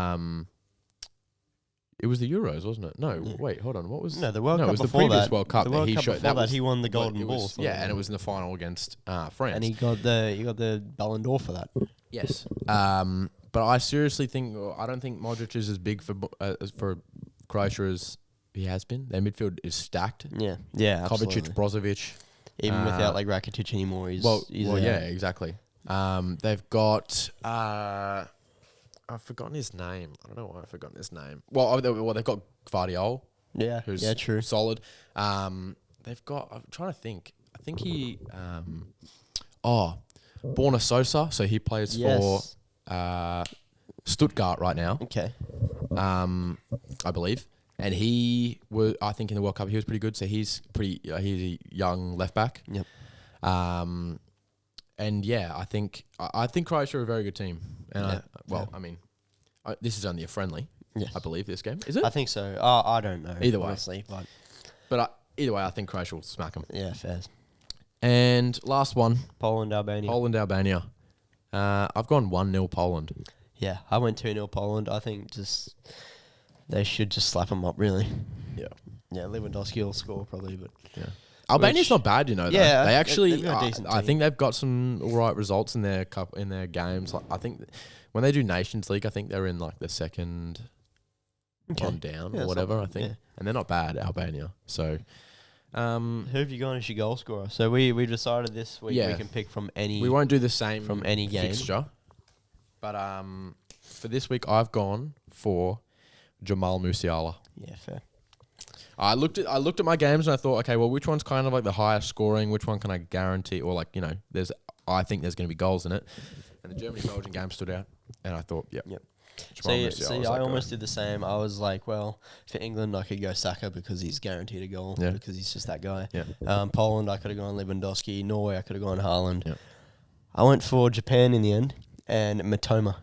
was the Euros, wasn't it? No, wait, hold on. What was the World Cup? It was the before previous that, World Cup that he showed. That he won the Golden Ball. And it was in the final against France, and he got the Ballon d'Or for that. Yes. But I seriously think I don't think Modric is as big for Croatia as he has been. Their midfield is stacked. Yeah, Kovacic, Brozovic. Even without like Rakitic anymore, he's yeah, exactly. They've got I've forgotten his name. I don't know why I've forgotten his name. Well, they've got Gvardiol. Yeah, who's true, solid. They've got. I'm trying to think. I think he. Borna Sosa. So he plays for Stuttgart right now. Okay. I believe. And he was, I think, in the World Cup, he was pretty good. So he's he's a young left back. Yep. And yeah, I think Croatia are a very good team. And I mean, this is only a friendly. Yes. I believe this game is it. I think so. I don't know. Either way, honestly, but either way, I think Croatia will smack them. Yeah, fair. And last one, Poland, Albania. I've gone 1-0 Poland. Yeah, I went 2-0 Poland. I think they should just slap them up, really. Yeah. Yeah, Lewandowski will score probably, but yeah. Albania's not bad, you know. Yeah, they actually. they've got a decent I team. think they've got some all right results in their games. Like, I think when they do Nations League, I think they're in like the second one down or whatever. I think, and they're not bad, Albania. So, who have you gone as your goal scorer? So we decided this week we can pick from any. We won't do the same from any game fixture, but for this week I've gone for Jamal Musiala. Yeah, fair. I looked at my games and I thought, okay, well, which one's kind of like the highest scoring? Which one can I guarantee? Or like, you know, I think there's going to be goals in it. And the Germany-Belgian game stood out, and I thought, yep. See, I almost did the same. I was like, well, for England, I could go Saka because he's guaranteed a goal because he's just that guy. Yeah. Poland, I could have gone Lewandowski. Norway, I could have gone Haaland. Yeah. I went for Japan in the end and Matoma.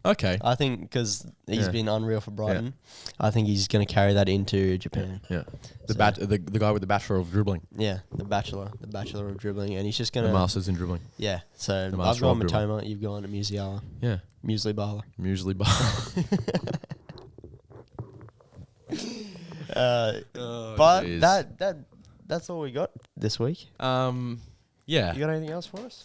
Okay. I think because he's been unreal for Brighton, I think he's going to carry that into Japan. Yeah. The guy with the Bachelor of Dribbling. Yeah, the Bachelor of Dribbling, and he's just going to... The Masters in Dribbling. Yeah, so I've Master gone of Matoma, you've gone Musiala. Yeah. Muesli Bala. Muesli bar. But geez. that's all we got this week. Yeah. You got anything else for us?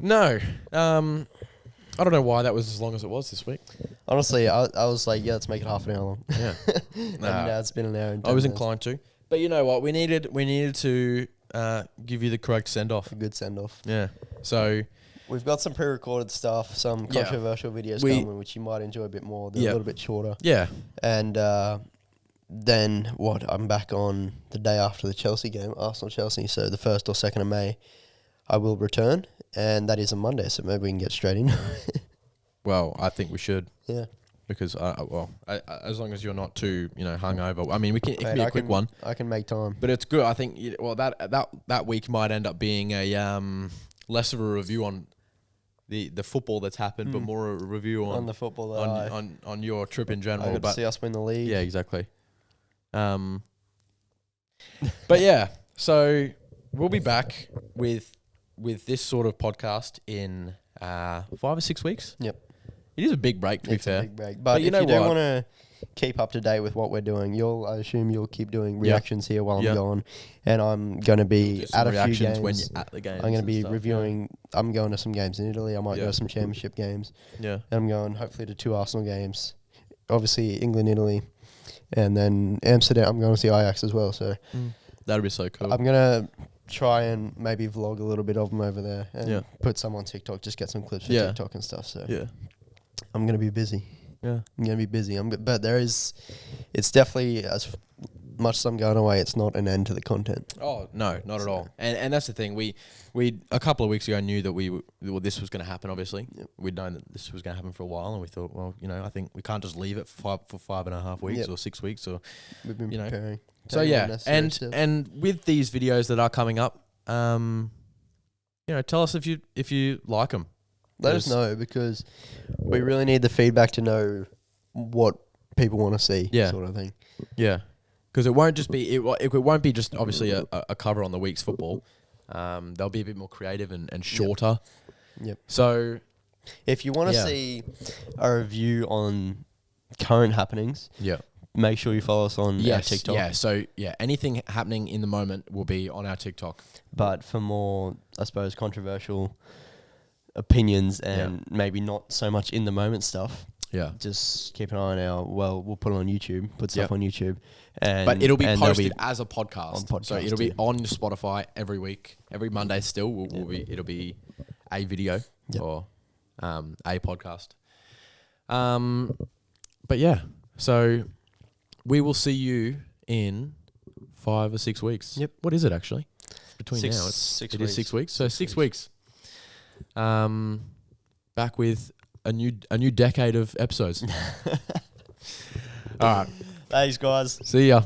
No. I don't know why that was as long as it was this week. Honestly, I was like, yeah, let's make it half an hour long. Yeah. And now it's been an hour and 10 I was minutes. inclined to. But you know what? We needed to give you the correct send-off. A good send-off. Yeah. So... We've got some pre-recorded stuff, some controversial videos coming, which you might enjoy a bit more. They're a little bit shorter. Yeah. And then, I'm back on the day after the Chelsea game, Arsenal-Chelsea, so the 1st or 2nd of May, I will return, and that is a Monday, so maybe we can get straight in. Well, I think we should. Yeah. Because, as long as you're not too, hungover. I mean, it can be a quick one. I can make time. But it's good. I think, that week might end up being a less of a review on the football that's happened, but more a review on the football on your trip in general. I got to see us win the league. Yeah, exactly. But yeah, so we'll be back with this sort of podcast in 5 or 6 weeks. Yep. It is a big break, to be fair. A big break. But if you do want to keep up to date with what we're doing, I assume you'll keep doing reactions here while I'm gone. And I'm going to be at a few games. When you're at the games. I'm going to be reviewing. I'm going to some games in Italy. I might go to some championship games. Yeah. And I'm going hopefully to 2 Arsenal games. Obviously England, Italy. And then Amsterdam, I'm going to see Ajax as well. So that'd be so cool. I'm going to try and maybe vlog a little bit of them over there and put some on TikTok, just get some clips for TikTok and stuff. So I'm going to be busy. Yeah. I'm going to be busy. But it's definitely, as much as I'm going away, it's not an end to the content. Oh, no, not at all. And that's the thing. We a couple of weeks ago knew that this was going to happen, obviously. Yep. We'd known that this was going to happen for a while, and we thought, well, I think we can't just leave it for 5.5 weeks or 6 weeks or, we've been preparing. So, yeah. And with these videos that are coming up, tell us if you like them. Let us know, because we really need the feedback to know what people want to see, sort of thing. Yeah, because it won't just be it won't be just obviously a cover on the week's football. They'll be a bit more creative and shorter. Yep. So, if you want to see a review on current happenings, make sure you follow us on our TikTok. Yeah. So anything happening in the moment will be on our TikTok. But for more, I suppose, controversial opinions and maybe not so much in the moment stuff. Yeah. Just keep an eye on we'll put it on YouTube, put stuff on YouTube. But it'll be posted as a podcast. So it'll be on Spotify every week. Every Monday still it'll be a video or a podcast. But yeah. So we will see you in 5 or 6 weeks. Yep. What is it actually? Between now, it is 6 weeks. So 6 weeks. Back with a new decade of episodes. All right. Thanks, guys. See ya.